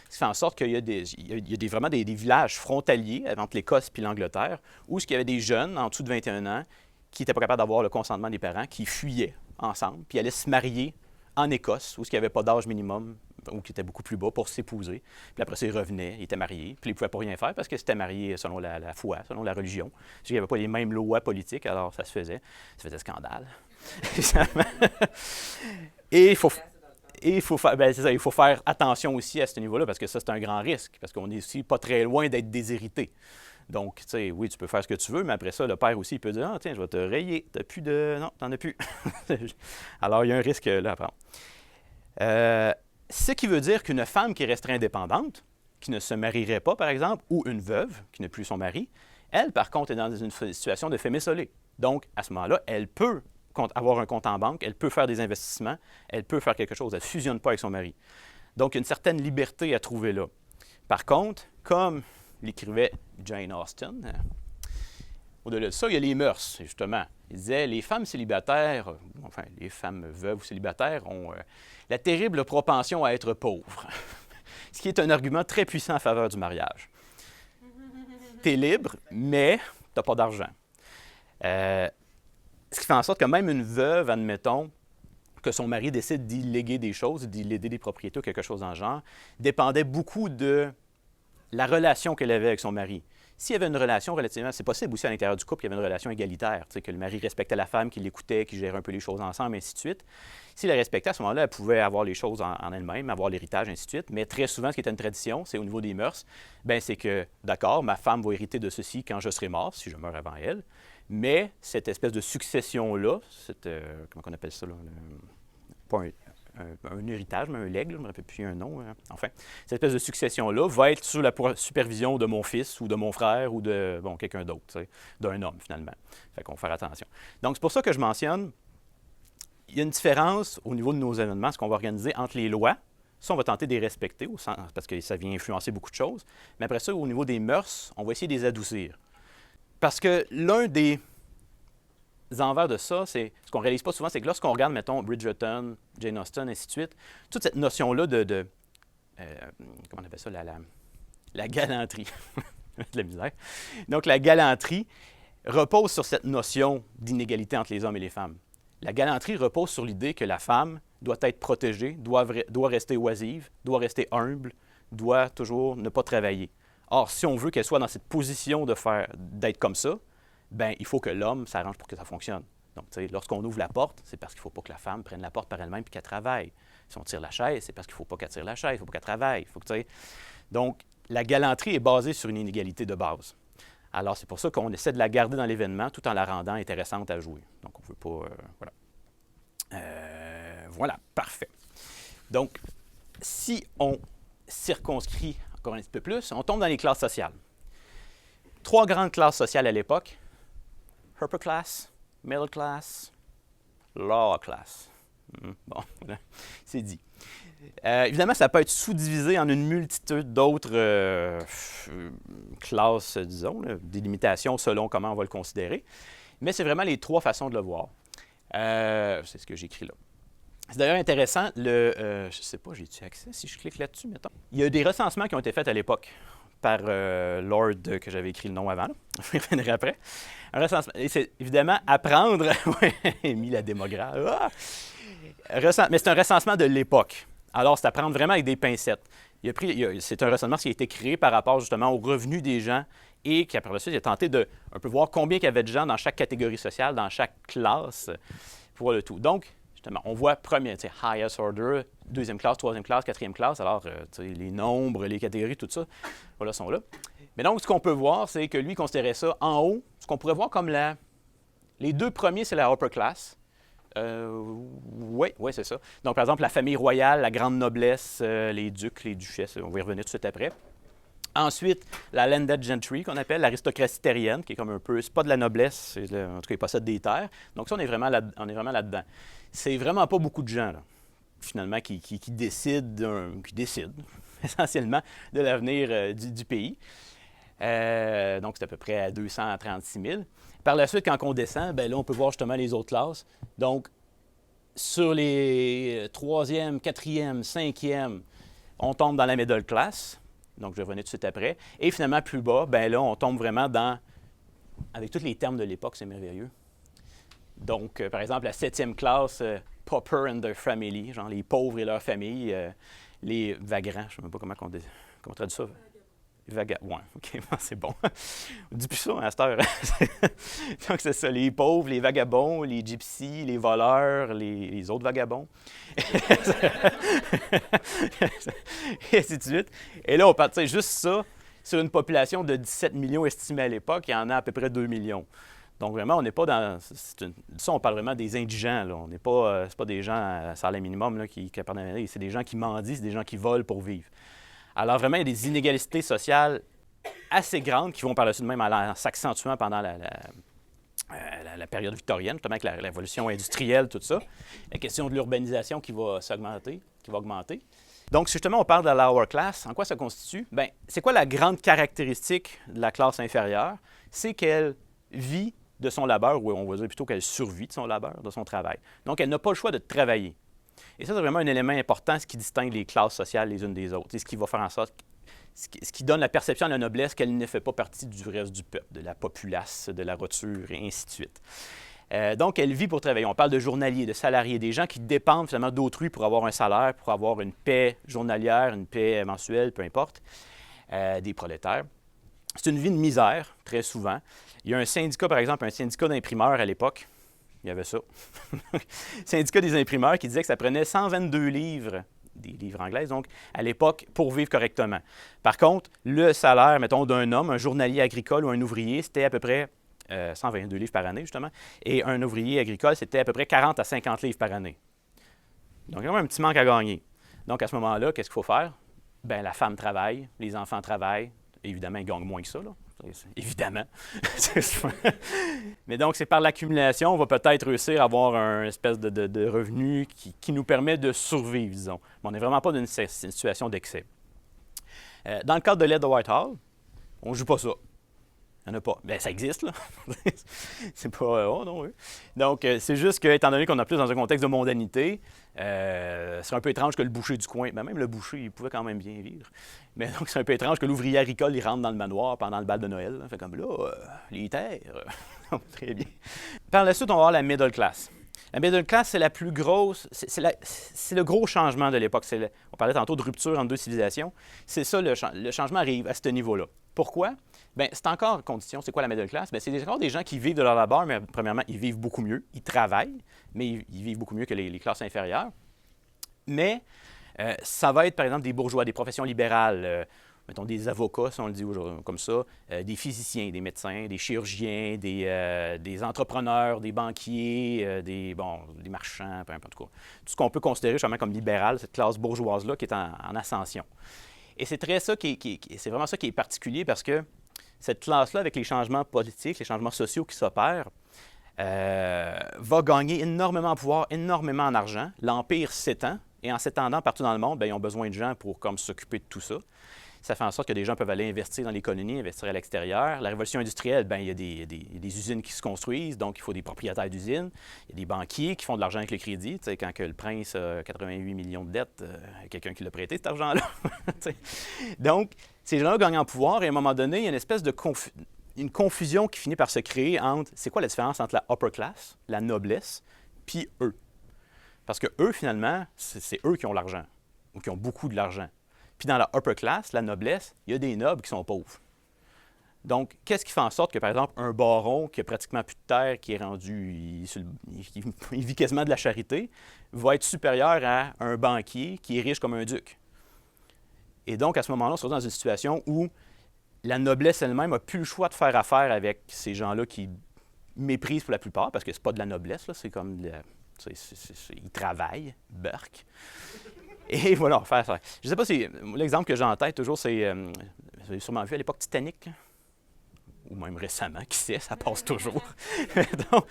Ce qui fait en sorte qu'il y a vraiment des villages frontaliers entre l'Écosse et l'Angleterre où il y avait des jeunes en dessous de 21 ans qui n'étaient pas capables d'avoir le consentement des parents, qui fuyaient ensemble, puis allaient se marier en Écosse, où il n'y avait pas d'âge minimum, ou qui était beaucoup plus bas, pour s'épouser. Puis après ça, ils revenaient, ils étaient mariés, puis ils ne pouvaient pas rien faire parce qu'ils étaient mariés selon la foi, selon la religion. Parce qu'il n'y avait pas les mêmes lois politiques, alors ça se faisait. Ça faisait scandale. Et il faut faire attention aussi à ce niveau-là, parce que ça, c'est un grand risque, parce qu'on est aussi pas très loin d'être déshérité. Donc, tu sais, oui, tu peux faire ce que tu veux, mais après ça, le père aussi, il peut dire « Ah, tiens, je vais te rayer, t'as plus de... Non, t'en as plus. » Alors, il y a un risque là à prendre. Ce qui veut dire qu'une femme qui resterait indépendante, qui ne se marierait pas, par exemple, ou une veuve, qui n'est plus son mari, elle, par contre, est dans une situation de femme isolée. Donc, à ce moment-là, elle peut avoir un compte en banque, elle peut faire des investissements, elle peut faire quelque chose, elle ne fusionne pas avec son mari. Donc, il y a une certaine liberté à trouver là. Par contre, comme l'écrivait Jane Austen, au-delà de ça, il y a les mœurs, justement. Il disait, les femmes célibataires, enfin, les femmes veuves ou célibataires ont la terrible propension à être pauvres, ce qui est un argument très puissant en faveur du mariage. Tu es libre, mais tu n'as pas d'argent. Ce qui fait en sorte que même une veuve, admettons, que son mari décide d'y léguer des choses, d'y léguer des propriétés ou quelque chose dans le genre, dépendait beaucoup de la relation qu'elle avait avec son mari. S'il y avait une relation relativement... C'est possible aussi à l'intérieur du couple qu'il y avait une relation égalitaire, que le mari respectait la femme, qu'il l'écoutait, qu'il gérait un peu les choses ensemble, ainsi de suite. S'il la respectait, à ce moment-là, elle pouvait avoir les choses en elle-même, avoir l'héritage, ainsi de suite. Mais très souvent, ce qui était une tradition, c'est au niveau des mœurs, bien, c'est que, d'accord, ma femme va hériter de ceci quand je serai mort, si je meurs avant elle. Mais cette espèce de succession-là, comment on appelle ça, là? Pas un héritage, mais un legs, je ne me rappelle plus un nom. Enfin, cette espèce de succession-là va être sous la supervision de mon fils ou de mon frère ou de quelqu'un d'autre, d'un homme, finalement. Fait qu'on va faire attention. Donc, c'est pour ça que je mentionne, il y a une différence au niveau de nos événements, ce qu'on va organiser entre les lois. Ça, on va tenter de les respecter, parce que ça vient influencer beaucoup de choses. Mais après ça, au niveau des mœurs, on va essayer de les adoucir. Parce que l'un des envers de ça, c'est ce qu'on ne réalise pas souvent, c'est que lorsqu'on regarde, mettons, Bridgerton, Jane Austen, ainsi de suite, toute cette notion-là comment on appelle ça, la galanterie, de la misère. Donc, la galanterie repose sur cette notion d'inégalité entre les hommes et les femmes. La galanterie repose sur l'idée que la femme doit être protégée, doit rester oisive, doit rester humble, doit toujours ne pas travailler. Or, si on veut qu'elle soit dans cette position d'être comme ça, bien, il faut que l'homme s'arrange pour que ça fonctionne. Donc, tu sais, lorsqu'on ouvre la porte, c'est parce qu'il ne faut pas que la femme prenne la porte par elle-même et qu'elle travaille. Si on tire la chaise, c'est parce qu'il ne faut pas qu'elle tire la chaise, il ne faut pas qu'elle travaille. Donc, la galanterie est basée sur une inégalité de base. Alors, c'est pour ça qu'on essaie de la garder dans l'événement tout en la rendant intéressante à jouer. Donc, on ne veut pas... voilà, parfait. Donc, si on circonscrit encore un petit peu plus, on tombe dans les classes sociales. 3 grandes classes sociales à l'époque. Upper class, middle class, lower class. Bon, c'est dit. Évidemment, ça peut être sous-divisé en une multitude d'autres classes, disons, là, des limitations selon comment on va le considérer. Mais c'est vraiment les 3 façons de le voir. C'est ce que j'écris là. C'est d'ailleurs intéressant, je ne sais pas, j'ai-tu accès si je clique là-dessus, mettons? Il y a des recensements qui ont été faits à l'époque par Lord, que j'avais écrit le nom avant, là. Je reviendrai après. Un recensement, et c'est évidemment apprendre, oui, mis la démographe, mais c'est un recensement de l'époque. Alors, c'est à prendre vraiment avec des pincettes. C'est un recensement qui a été créé par rapport justement aux revenus des gens et qui, après ça, il a tenté de un peu voir combien il y avait de gens dans chaque catégorie sociale, dans chaque classe, pour le tout. Donc, justement, on voit premier, highest order, deuxième classe, troisième classe, quatrième classe. Alors, les nombres, les catégories, tout ça, voilà, sont là. Mais donc, ce qu'on peut voir, c'est que lui considérait ça en haut, ce qu'on pourrait voir comme les deux premiers, c'est la upper class. Oui, c'est ça. Donc, par exemple, la famille royale, la grande noblesse, les ducs, les duchesses, on va y revenir tout de suite après. Ensuite, la landed gentry, qu'on appelle l'aristocratie terrienne, qui est comme un peu, c'est pas de la noblesse, en tout cas, ils possèdent des terres. Donc ça, on est vraiment là-dedans. C'est vraiment pas beaucoup de gens, là, finalement, qui décident essentiellement de l'avenir du pays. Donc, c'est à peu près à 236 000. Par la suite, quand on descend, bien là, on peut voir justement les autres classes. Donc, sur les 3e, 4e, 5e, on tombe dans la middle class. Donc, je vais revenir tout de suite après. Et finalement, plus bas, bien là, on tombe vraiment avec tous les termes de l'époque, c'est merveilleux. Donc, par exemple, la 7e classe, pauper and their family, genre les pauvres et leur famille, les vagrants, je ne sais même pas comment on traduit ça. Ouais, OK, c'est bon. On dit plus ça à cette heure. Donc, c'est ça, les pauvres, les vagabonds, les gypsies, les voleurs, les autres vagabonds. Et ainsi de suite. Et là, on part, juste ça, sur une population de 17 millions estimée à l'époque, il y en a à peu près 2 millions. Donc, vraiment, on n'est pas dans... Ça, on parle vraiment des indigents, là. On n'est pas... c'est pas des gens à salaire minimum là, qui appartiennent. C'est des gens qui mendient, c'est des gens qui volent pour vivre. Alors, vraiment, il y a des inégalités sociales assez grandes qui vont par la suite même en s'accentuant pendant la période victorienne, notamment avec la révolution industrielle, tout ça. La question de l'urbanisation qui va augmenter. Donc, si justement on parle de la lower class, en quoi ça constitue? Bien, c'est quoi la grande caractéristique de la classe inférieure? C'est qu'elle vit de son labeur, ou on va dire plutôt qu'elle survit de son labeur, de son travail. Donc, elle n'a pas le choix de travailler. Et ça, c'est vraiment un élément important, ce qui distingue les classes sociales les unes des autres. C'est ce qui va faire en sorte, ce qui donne la perception à la noblesse qu'elle ne fait pas partie du reste du peuple, de la populace, de la roture, et ainsi de suite. Donc, elle vit pour travailler. On parle de journaliers, de salariés, des gens qui dépendent finalement d'autrui pour avoir un salaire, pour avoir une paie journalière, une paie mensuelle, peu importe, des prolétaires. C'est une vie de misère, très souvent. Il y a un syndicat, par exemple, un syndicat d'imprimeurs à l'époque. Il y avait ça. Syndicat des imprimeurs qui disait que ça prenait 122 livres, des livres anglais, donc, à l'époque, pour vivre correctement. Par contre, le salaire, mettons, d'un homme, un journalier agricole ou un ouvrier, c'était à peu près 122 livres par année, justement. Et un ouvrier agricole, c'était à peu près 40 à 50 livres par année. Donc, il y a un petit manque à gagner. Donc, à ce moment-là, qu'est-ce qu'il faut faire? Bien, la femme travaille, les enfants travaillent. Évidemment, ils gagnent moins que ça, là. Évidemment. Mais donc, c'est par l'accumulation, on va peut-être réussir à avoir un espèce de revenu qui nous permet de survivre, disons. Mais on n'est vraiment pas dans une situation d'excès. Dans le cadre de l'aide de Whitehall, on ne joue pas ça. Il n'y en a pas. Bien, ça existe, là. C'est pas... oh non, oui. Donc, c'est juste que, étant donné qu'on est plus dans un contexte de mondanité, c'est un peu étrange que le boucher du coin, ben même le boucher, il pouvait quand même bien vivre. Mais donc, c'est un peu étrange que l'ouvrier agricole, il rentre dans le manoir pendant le bal de Noël. Là. Fait comme là, les terres, très bien. Par la suite, on va voir la middle class. La middle class, c'est la plus grosse, c'est le gros changement de l'époque. On parlait tantôt de rupture entre deux civilisations. C'est ça, le changement arrive à ce niveau-là. Pourquoi? Bien, c'est encore en condition. C'est quoi la middle class? Bien, c'est encore des gens qui vivent de leur labeur, mais premièrement, ils vivent beaucoup mieux. Ils travaillent, mais ils vivent beaucoup mieux que les classes inférieures. Mais ça va être, par exemple, des bourgeois, des professions libérales, mettons des avocats, si on le dit comme ça, des physiciens, des médecins, des chirurgiens, des entrepreneurs, des banquiers, des marchands, peu importe quoi. Tout ce qu'on peut considérer justement comme libéral, cette classe bourgeoise-là qui est en ascension. Et c'est c'est vraiment ça qui est particulier parce que cette classe-là, avec les changements politiques, les changements sociaux qui s'opèrent, va gagner énormément en pouvoir, énormément en argent. L'Empire s'étend, et en s'étendant partout dans le monde, bien, ils ont besoin de gens pour s'occuper de tout ça. Ça fait en sorte que des gens peuvent aller investir dans les colonies, investir à l'extérieur. La révolution industrielle, bien, il y a des usines qui se construisent, donc il faut des propriétaires d'usines. Il y a des banquiers qui font de l'argent avec le crédit. Tu sais, quand que le prince a 88 millions de dettes, quelqu'un qui l'a prêté, cet argent-là. Donc, ces gens-là gagnent en pouvoir et à un moment donné, il y a une espèce de une confusion qui finit par se créer entre c'est quoi la différence entre la upper class, la noblesse, puis eux. Parce que eux, finalement, c'est eux qui ont l'argent, ou qui ont beaucoup de l'argent. Puis dans la upper class, la noblesse, il y a des nobles qui sont pauvres. Donc, qu'est-ce qui fait en sorte que, par exemple, un baron qui a pratiquement plus de terre, qui est rendu, il vit quasiment de la charité, va être supérieur à un banquier qui est riche comme un duc? Et donc, à ce moment-là, on se retrouve dans une situation où la noblesse elle-même n'a plus le choix de faire affaire avec ces gens-là qui méprisent pour la plupart, parce que c'est pas de la noblesse, là, c'est comme ils travaillent, Burke. Et voilà, faire ça. Je ne sais pas si l'exemple que j'ai en tête toujours, c'est, vous avez sûrement vu à l'époque Titanic, ou même récemment, qui sait, ça passe toujours. Donc,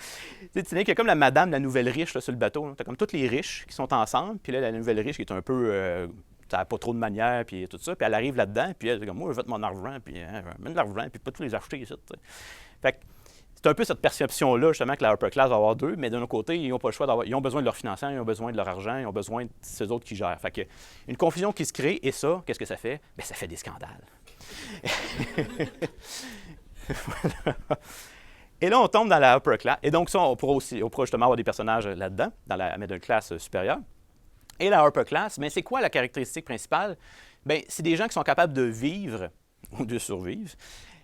Titanic, il y a comme la madame, la nouvelle riche là, sur le bateau. Tu as comme tous les riches qui sont ensemble, puis là, la nouvelle riche qui est un peu, ça n'a pas trop de manières, puis tout ça, puis elle arrive là-dedans, puis elle est comme, moi, je veux mon argent, puis mets de l'argent, puis pas tous les acheter ici. Fait que c'est un peu cette perception-là, justement, que la upper class va avoir d'eux, mais d'un autre côté, ils n'ont pas le choix d'avoir. Ils ont besoin de leur financement, ils ont besoin de leur argent, ils ont besoin de ces autres qui gèrent. Fait que une confusion qui se crée, et ça, qu'est-ce que ça fait? Bien, ça fait des scandales. Et là, on tombe dans la upper class. Et donc, ça, on pourra justement avoir des personnages là-dedans, dans la middle class supérieure. Et la upper class, bien, c'est quoi la caractéristique principale? Bien, c'est des gens qui sont capables de vivre ou de survivre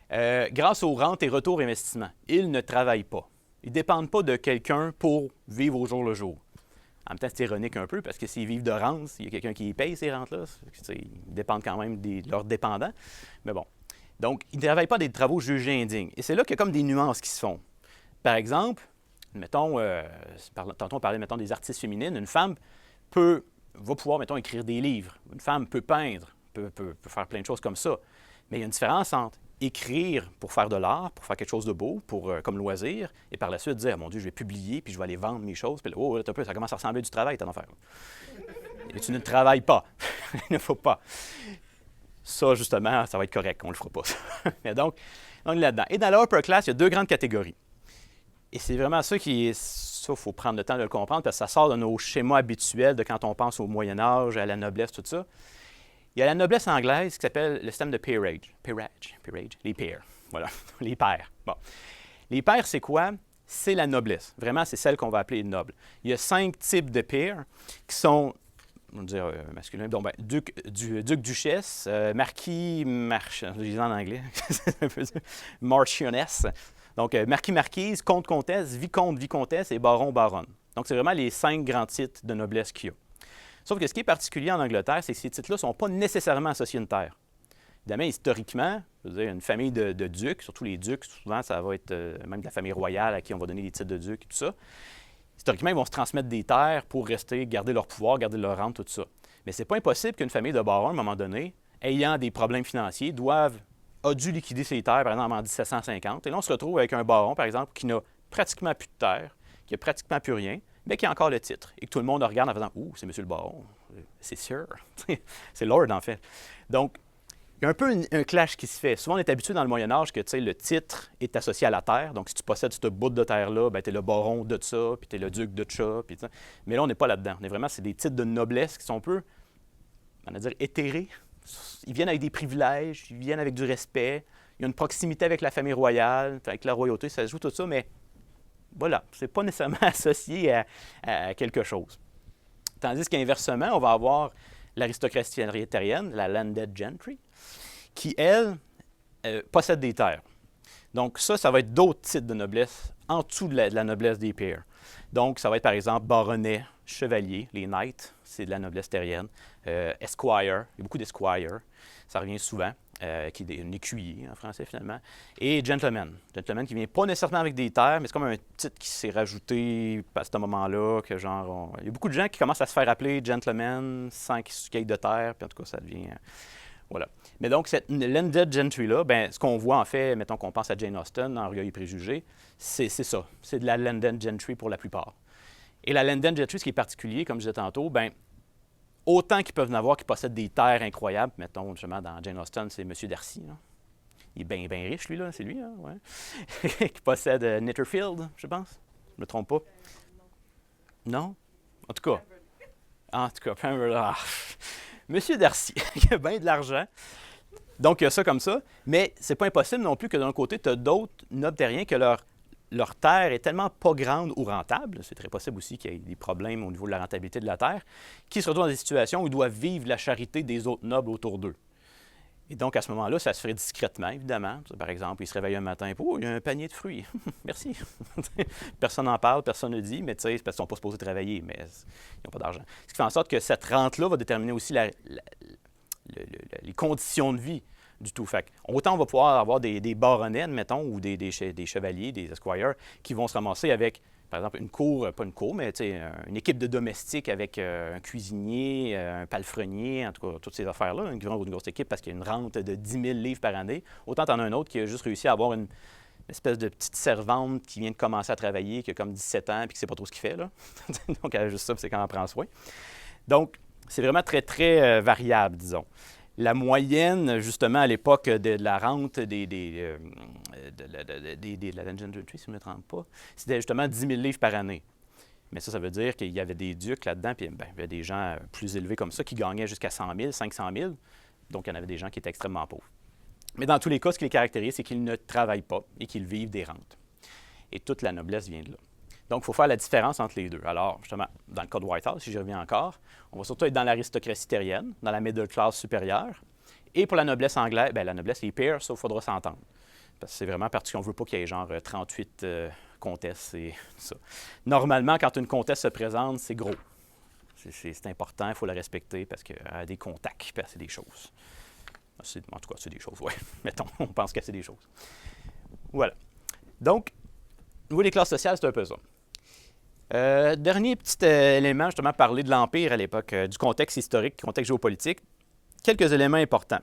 grâce aux rentes et retours investissements. Ils ne travaillent pas. Ils ne dépendent pas de quelqu'un pour vivre au jour le jour. En même temps, c'est ironique un peu, parce que s'ils vivent de rentes, s'il y a quelqu'un qui paye ces rentes-là, ils dépendent quand même de leurs dépendants. Mais bon. Donc, ils ne travaillent pas des travaux jugés indignes. Et c'est là qu'il y a comme des nuances qui se font. Par exemple, mettons, tantôt on parlait, mettons, des artistes féminines. Une femme va pouvoir, mettons, écrire des livres. Une femme peut peindre, peut faire plein de choses comme ça. Mais il y a une différence entre écrire pour faire de l'art, pour faire quelque chose de beau, comme loisir, et par la suite dire, mon Dieu, je vais publier, puis je vais aller vendre mes choses. Puis là, oh, là, ça commence à ressembler du travail, ton affaire. Et tu ne travailles pas. Il ne faut pas. Ça, justement, ça va être correct, on ne le fera pas. Mais donc, on est là-dedans. Et dans la upper class, il y a deux grandes catégories. Et c'est vraiment ça il faut prendre le temps de le comprendre, parce que ça sort de nos schémas habituels de quand on pense au Moyen Âge, à la noblesse, tout ça. Il y a la noblesse anglaise qui s'appelle le système de peerage, les peers. Voilà, les pairs. Bon. Les pairs, c'est quoi? C'est la noblesse. Vraiment, c'est celle qu'on va appeler noble. Il y a 5 types de peers qui sont, on va dire masculin, donc, duc-duchesse, marquis, je dis en anglais, marchioness. Donc, marquis-marquise, comte-comtesse, vicomte-vicomtesse et baron-baronne. Donc, c'est vraiment les 5 grands titres de noblesse qu'il y a. Sauf que ce qui est particulier en Angleterre, c'est que ces titres-là ne sont pas nécessairement associés à une terre. Évidemment, historiquement, je veux dire, une famille de ducs, surtout les ducs, souvent ça va être même de la famille royale à qui on va donner des titres de duc et tout ça. Historiquement, ils vont se transmettre des terres pour garder leur pouvoir, garder leur rente, tout ça. Mais c'est pas impossible qu'une famille de barons, à un moment donné, ayant des problèmes financiers, a dû liquider ses terres, par exemple, en 1750. Et là, on se retrouve avec un baron, par exemple, qui n'a pratiquement plus de terre, qui n'a pratiquement plus rien, mais qui a encore le titre. Et que tout le monde regarde en faisant « Ouh, c'est monsieur le baron. C'est sûr. » C'est Lord, en fait. Donc, il y a un peu un clash qui se fait. Souvent, on est habitué dans le Moyen Âge que le titre est associé à la terre. Donc, si tu possèdes ce bout de terre-là, tu es le baron de ça, puis tu es le duc de ça. Mais là, on n'est pas là-dedans. C'est des titres de noblesse qui sont un peu, on va dire, éthérés. Ils viennent avec des privilèges, ils viennent avec du respect. Il y a une proximité avec la famille royale, avec la royauté, ça se joue tout ça, mais voilà, c'est pas nécessairement associé à quelque chose. Tandis qu'inversement, on va avoir l'aristocratie terrienne, la landed gentry, qui, elle, possède des terres. Donc ça va être d'autres titres de noblesse en dessous de la noblesse des peers. Donc, ça va être, par exemple, baronnet, chevalier, les knights, c'est de la noblesse terrienne. Esquire, il y a beaucoup d'esquire, ça revient souvent, qui est un écuyer en français, finalement. Et gentleman. Gentleman qui ne vient pas nécessairement avec des terres, mais c'est comme un titre qui s'est rajouté à ce moment-là, que genre... Il y a beaucoup de gens qui commencent à se faire appeler gentleman sans qu'ils aient de terre, puis en tout cas, ça devient... Voilà. Mais donc, cette landed gentry-là, bien, ce qu'on voit en fait, mettons qu'on pense à Jane Austen dans Orgueil et Préjugés, c'est ça. C'est de la landed gentry pour la plupart. Et la landed gentry, ce qui est particulier, comme je disais tantôt, bien, autant qu'ils peuvent en avoir qui possèdent des terres incroyables, mettons, justement, dans Jane Austen, c'est M. Darcy. Là. Il est bien riche, lui, là, c'est lui, hein, ouais. Qui possède Netherfield, je pense. Je ne me trompe pas. Non? En tout cas, Pemberley. Monsieur Darcy, il a bien de l'argent. Donc, il y a ça comme ça. Mais c'est pas impossible non plus que d'un côté, tu as d'autres nobles terriens que leur terre est tellement pas grande ou rentable, c'est très possible aussi qu'il y ait des problèmes au niveau de la rentabilité de la terre, qui se retrouvent dans des situations où ils doivent vivre la charité des autres nobles autour d'eux. Et donc, à ce moment-là, ça se ferait discrètement, évidemment. Par exemple, il se réveille un matin, oh, il y a un panier de fruits. Merci. Personne n'en parle, personne ne dit, mais tu sais, c'est parce qu'ils ne sont pas supposés travailler, mais ils n'ont pas d'argent. Ce qui fait en sorte que cette rente-là va déterminer aussi les conditions de vie du tout. Fait autant on va pouvoir avoir des baronnets, mettons, ou des chevaliers, des esquires, qui vont se ramasser avec, par exemple, une cour, pas une cour, mais une équipe de domestiques avec un cuisinier, un palefrenier, en tout cas, toutes ces affaires-là, une grosse équipe parce qu'il y a une rente de 10 000 livres par année. Autant t'en as un autre qui a juste réussi à avoir une espèce de petite servante qui vient de commencer à travailler, qui a comme 17 ans et qui ne sait pas trop ce qu'il fait, là. Donc, elle a juste ça, c'est quand on prend soin. Donc, c'est vraiment très, très variable, disons. La moyenne, justement, à l'époque de la rente de la Legendary, si je ne me trompe pas, c'était justement 10 000 livres par année. Mais ça veut dire qu'il y avait des ducs là-dedans, puis il y avait des gens plus élevés comme ça qui gagnaient jusqu'à 100 000, 500 000. Donc, il y en avait des gens qui étaient extrêmement pauvres. Mais dans tous les cas, ce qui les caractérise, c'est qu'ils ne travaillent pas et qu'ils vivent des rentes. Et toute la noblesse vient de là. Donc, il faut faire la différence entre les deux. Alors, justement, dans le cas de Whitehall, si j'y reviens encore, on va surtout être dans l'aristocratie terrienne, dans la middle class supérieure. Et pour la noblesse anglaise, bien, la noblesse, les peers, ça, il faudra s'entendre. Parce que c'est vraiment particulier. On ne veut pas qu'il y ait genre 38 comtesses et ça. Normalement, quand une comtesse se présente, c'est gros. C'est important, il faut la respecter parce qu'elle a des contacts, c'est des choses. En tout cas, c'est des choses, oui. Mettons, on pense que c'est des choses. Voilà. Donc, au niveau des classes sociales, c'est un peu ça. Dernier petit élément, justement, parler de l'Empire à l'époque, du contexte historique, contexte géopolitique. Quelques éléments importants.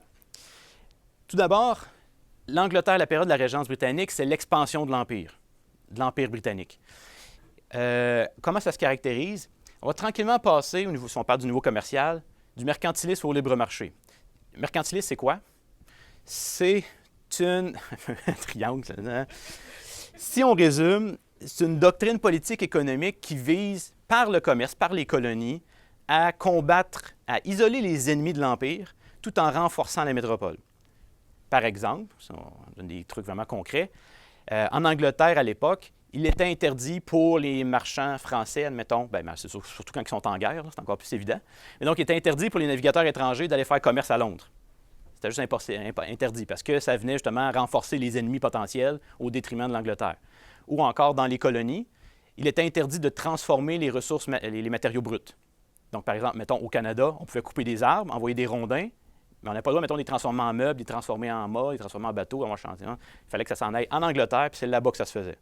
Tout d'abord, l'Angleterre, la période de la Régence britannique, c'est l'expansion de l'Empire britannique. Comment ça se caractérise? On va tranquillement passer, si on parle du niveau commercial, du mercantilisme au libre marché. Le mercantilisme, c'est quoi? C'est une... un triangle, hein? Si on résume, c'est une doctrine politique économique qui vise, par le commerce, par les colonies, à combattre, à isoler les ennemis de l'Empire tout en renforçant la métropole. Par exemple, on donne des trucs vraiment concrets, en Angleterre à l'époque, il était interdit pour les marchands français, admettons, c'est surtout quand ils sont en guerre, là, c'est encore plus évident, mais donc il était interdit pour les navigateurs étrangers d'aller faire commerce à Londres. C'était juste interdit parce que ça venait justement renforcer les ennemis potentiels au détriment de l'Angleterre. Ou encore dans les colonies, il était interdit de transformer les ressources, les matériaux bruts. Donc, par exemple, mettons, au Canada, on pouvait couper des arbres, envoyer des rondins, mais on n'a pas le droit, mettons, de les transformer en meubles, de les transformer en mâts, de les transformer en bateaux, en marchandises. Il fallait que ça s'en aille en Angleterre, puis c'est là-bas que ça se faisait.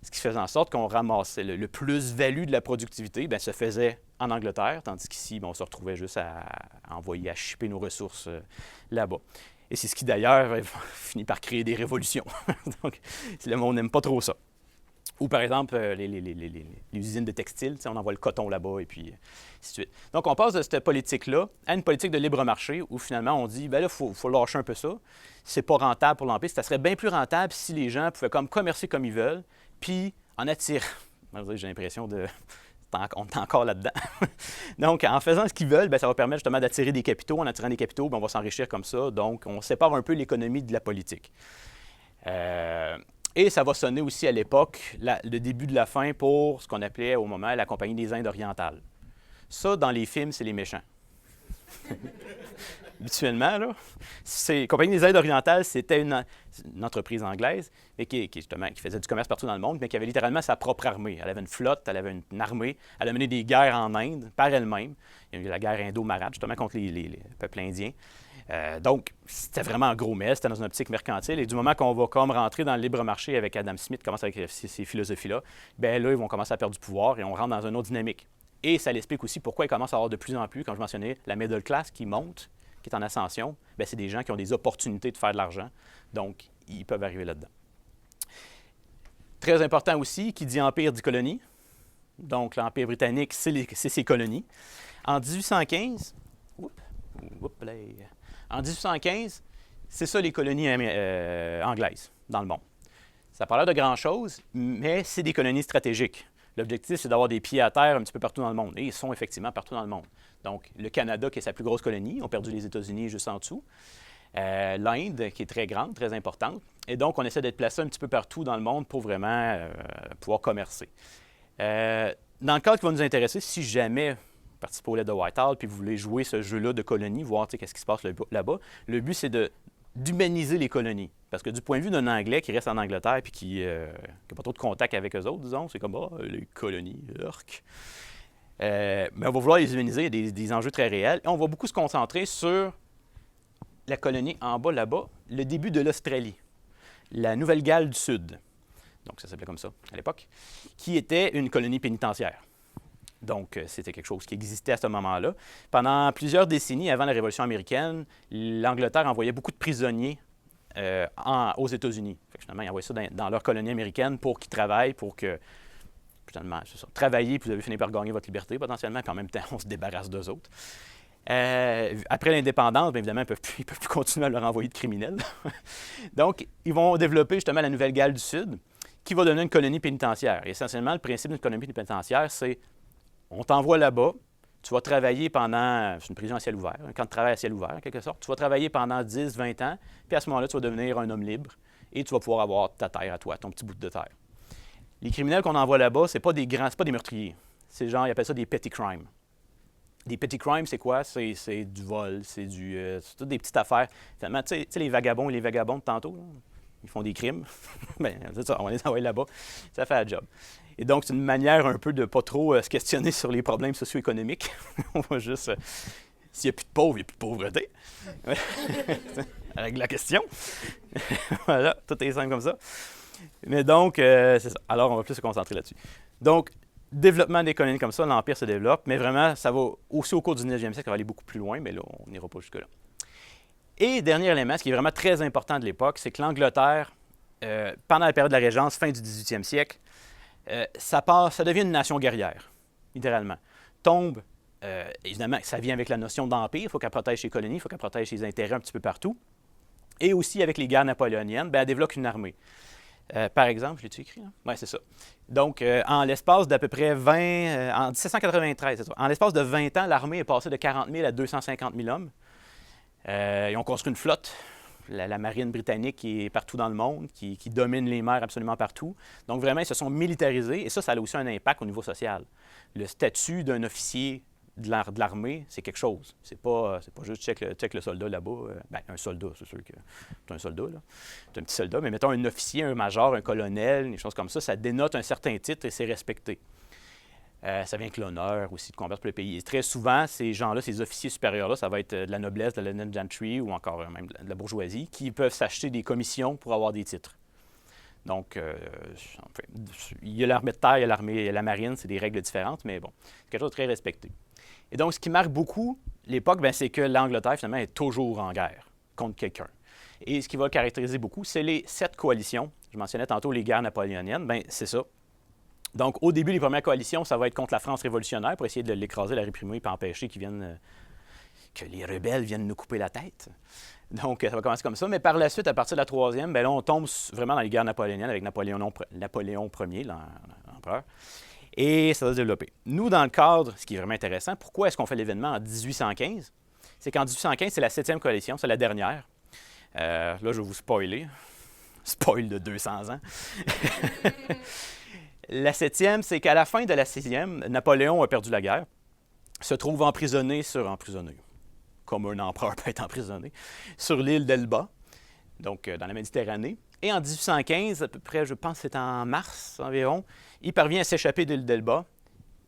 Ce qui faisait en sorte qu'on ramassait le plus-value de la productivité, se faisait en Angleterre, tandis qu'ici, on se retrouvait juste à envoyer, à shipper nos ressources là-bas. Et c'est ce qui, d'ailleurs, finit par créer des révolutions. Donc, le monde n'aime pas trop ça. Ou, par exemple, les usines de textiles, on envoie le coton là-bas, et puis ainsi de suite. Donc, on passe de cette politique-là à une politique de libre marché, où finalement, on dit, là, il faut lâcher un peu ça. C'est pas rentable pour l'Empire. Ça serait bien plus rentable si les gens pouvaient comme commercer comme ils veulent, puis en attirer. J'ai l'impression de... On est encore là-dedans. Donc, en faisant ce qu'ils veulent, ça va permettre justement d'attirer des capitaux. En attirant des capitaux, on va s'enrichir comme ça. Donc, on sépare un peu l'économie de la politique. Et ça va sonner aussi à l'époque le début de la fin pour ce qu'on appelait au moment la Compagnie des Indes orientales. Ça, dans les films, c'est les méchants. Habituellement, là, Compagnie des Indes orientales, c'était une entreprise anglaise mais qui faisait du commerce partout dans le monde, mais qui avait littéralement sa propre armée. Elle avait une flotte, elle avait une armée, elle a mené des guerres en Inde par elle-même. Il y a eu la guerre indo-marathe, justement, contre les peuples indiens. Donc, c'était vraiment un gros mess, c'était dans une optique mercantile. Et du moment qu'on va comme rentrer dans le libre marché avec Adam Smith, commence avec ces philosophies-là, là, ils vont commencer à perdre du pouvoir et on rentre dans une autre dynamique. Et ça l'explique aussi pourquoi il commence à avoir de plus en plus, comme je mentionnais, la middle class qui monte, qui est en ascension. C'est des gens qui ont des opportunités de faire de l'argent. Donc, ils peuvent arriver là-dedans. Très important aussi, qui dit empire dit colonie. Donc, l'Empire britannique, c'est ses colonies. En 1815, en 1815, c'est ça les colonies anglaises dans le monde. Ça n'a pas l'air de grand-chose, mais c'est des colonies stratégiques. L'objectif, c'est d'avoir des pieds à terre un petit peu partout dans le monde. Et ils sont effectivement partout dans le monde. Donc, le Canada, qui est sa plus grosse colonie, ont perdu les États-Unis juste en dessous. L'Inde, qui est très grande, très importante. Et donc, on essaie d'être placé un petit peu partout dans le monde pour vraiment pouvoir commercer. Dans le cadre qui va nous intéresser, si jamais participez au LED de Whitehall, puis vous voulez jouer ce jeu-là de colonie, voir qu'est-ce qui se passe là-bas, le but, c'est d'humaniser les colonies. Parce que du point de vue d'un Anglais qui reste en Angleterre et qui n'a pas trop de contact avec eux autres, disons, c'est comme, les colonies, urk. Mais on va vouloir les humaniser, il y a des enjeux très réels. Et on va beaucoup se concentrer sur la colonie en bas, là-bas, le début de l'Australie, la Nouvelle-Galles du Sud. Donc, ça s'appelait comme ça à l'époque, qui était une colonie pénitentiaire. Donc, c'était quelque chose qui existait à ce moment-là. Pendant plusieurs décennies avant la Révolution américaine, l'Angleterre envoyait beaucoup de prisonniers aux États-Unis. Finalement, ils envoyaient ça dans leur colonie américaine pour qu'ils travaillent, pour que, finalement, c'est ça, travailler, puis vous avez fini par gagner votre liberté potentiellement, puis en même temps, on se débarrasse d'eux autres. Après l'indépendance, bien évidemment, ils ne peuvent plus continuer à leur envoyer de criminels. Donc, ils vont développer justement la Nouvelle-Galles du Sud, qui va devenir une colonie pénitentiaire. Et essentiellement, le principe d'une colonie pénitentiaire, c'est on t'envoie là-bas, tu vas travailler pendant, c'est une prison à ciel ouvert, un camp de travail à ciel ouvert, en quelque sorte. Tu vas travailler pendant 10, 20 ans, puis à ce moment-là, tu vas devenir un homme libre et tu vas pouvoir avoir ta terre à toi, ton petit bout de terre. Les criminels qu'on envoie là-bas, c'est pas des meurtriers. C'est genre, ils appellent ça des petty crimes. Des petty crimes, c'est quoi? C'est du vol, c'est toutes des petites affaires. Finalement, tu sais, les vagabonds et les vagabondes de tantôt, là, ils font des crimes. Bien, c'est ça, on les envoie là-bas, ça fait la job. Et donc, c'est une manière un peu de ne pas trop se questionner sur les problèmes socio-économiques. On va juste... s'il n'y a plus de pauvres, il n'y a plus de pauvreté. Avec la question. Voilà, tout est simple comme ça. Mais donc, c'est ça. Alors, on va plus se concentrer là-dessus. Donc, développement des colonies comme ça, l'Empire se développe, mais vraiment, ça va aussi au cours du 19e siècle, ça va aller beaucoup plus loin, mais là, on n'ira pas jusque-là. Et dernier élément, ce qui est vraiment très important de l'époque, c'est que l'Angleterre, pendant la période de la Régence, fin du 18e siècle, ça devient une nation guerrière, littéralement. Tombe, évidemment, ça vient avec la notion d'empire, il faut qu'elle protège ses colonies, il faut qu'elle protège ses intérêts un petit peu partout. Et aussi avec les guerres napoléoniennes, bien, elle développe une armée. Par exemple, je l'ai-tu écrit? Oui, c'est ça. Donc, en l'espace d'à peu près en 1793, c'est ça. En l'espace de 20 ans, l'armée est passée de 40 000 à 250 000 hommes. Ils ont construit une flotte. La marine britannique qui est partout dans le monde, qui domine les mers absolument partout. Donc, vraiment, ils se sont militarisés et ça a aussi un impact au niveau social. Le statut d'un officier de l'armée, c'est quelque chose. C'est pas juste check le soldat là-bas. Bien, un soldat, c'est sûr que c'est un soldat, là. C'est un petit soldat, mais mettons un officier, un major, un colonel, des choses comme ça dénote un certain titre et c'est respecté. Ça vient avec l'honneur aussi de combattre pour le pays. Et très souvent, ces gens-là, ces officiers supérieurs-là, ça va être de la noblesse, de la gentry ou encore même de la bourgeoisie, qui peuvent s'acheter des commissions pour avoir des titres. Donc, il y a l'armée de terre, il y a l'armée, la marine, c'est des règles différentes, mais bon, c'est quelque chose de très respecté. Et donc, ce qui marque beaucoup l'époque, bien, c'est que l'Angleterre, finalement, est toujours en guerre contre quelqu'un. Et ce qui va le caractériser beaucoup, c'est les 7 coalitions. Je mentionnais tantôt les guerres napoléoniennes, bien, c'est ça. Donc, au début, les premières coalitions, ça va être contre la France révolutionnaire pour essayer de l'écraser, la réprimer et empêcher que les rebelles viennent nous couper la tête. Donc, ça va commencer comme ça. Mais par la suite, à partir de la troisième, bien là, on tombe vraiment dans les guerres napoléoniennes avec Napoléon Ier, l'empereur. Et ça va se développer. Nous, dans le cadre, ce qui est vraiment intéressant, pourquoi est-ce qu'on fait l'événement en 1815? C'est qu'en 1815, c'est la 7e coalition, c'est la dernière. Là, je vais vous spoiler. Spoil de 200 ans. La 7e, c'est qu'à la fin de la 6e, Napoléon a perdu la guerre, se trouve emprisonné, comme un empereur peut être emprisonné, sur l'île d'Elba, donc dans la Méditerranée. Et en 1815, à peu près, je pense que c'est en mars environ, il parvient à s'échapper de l'île d'Elba.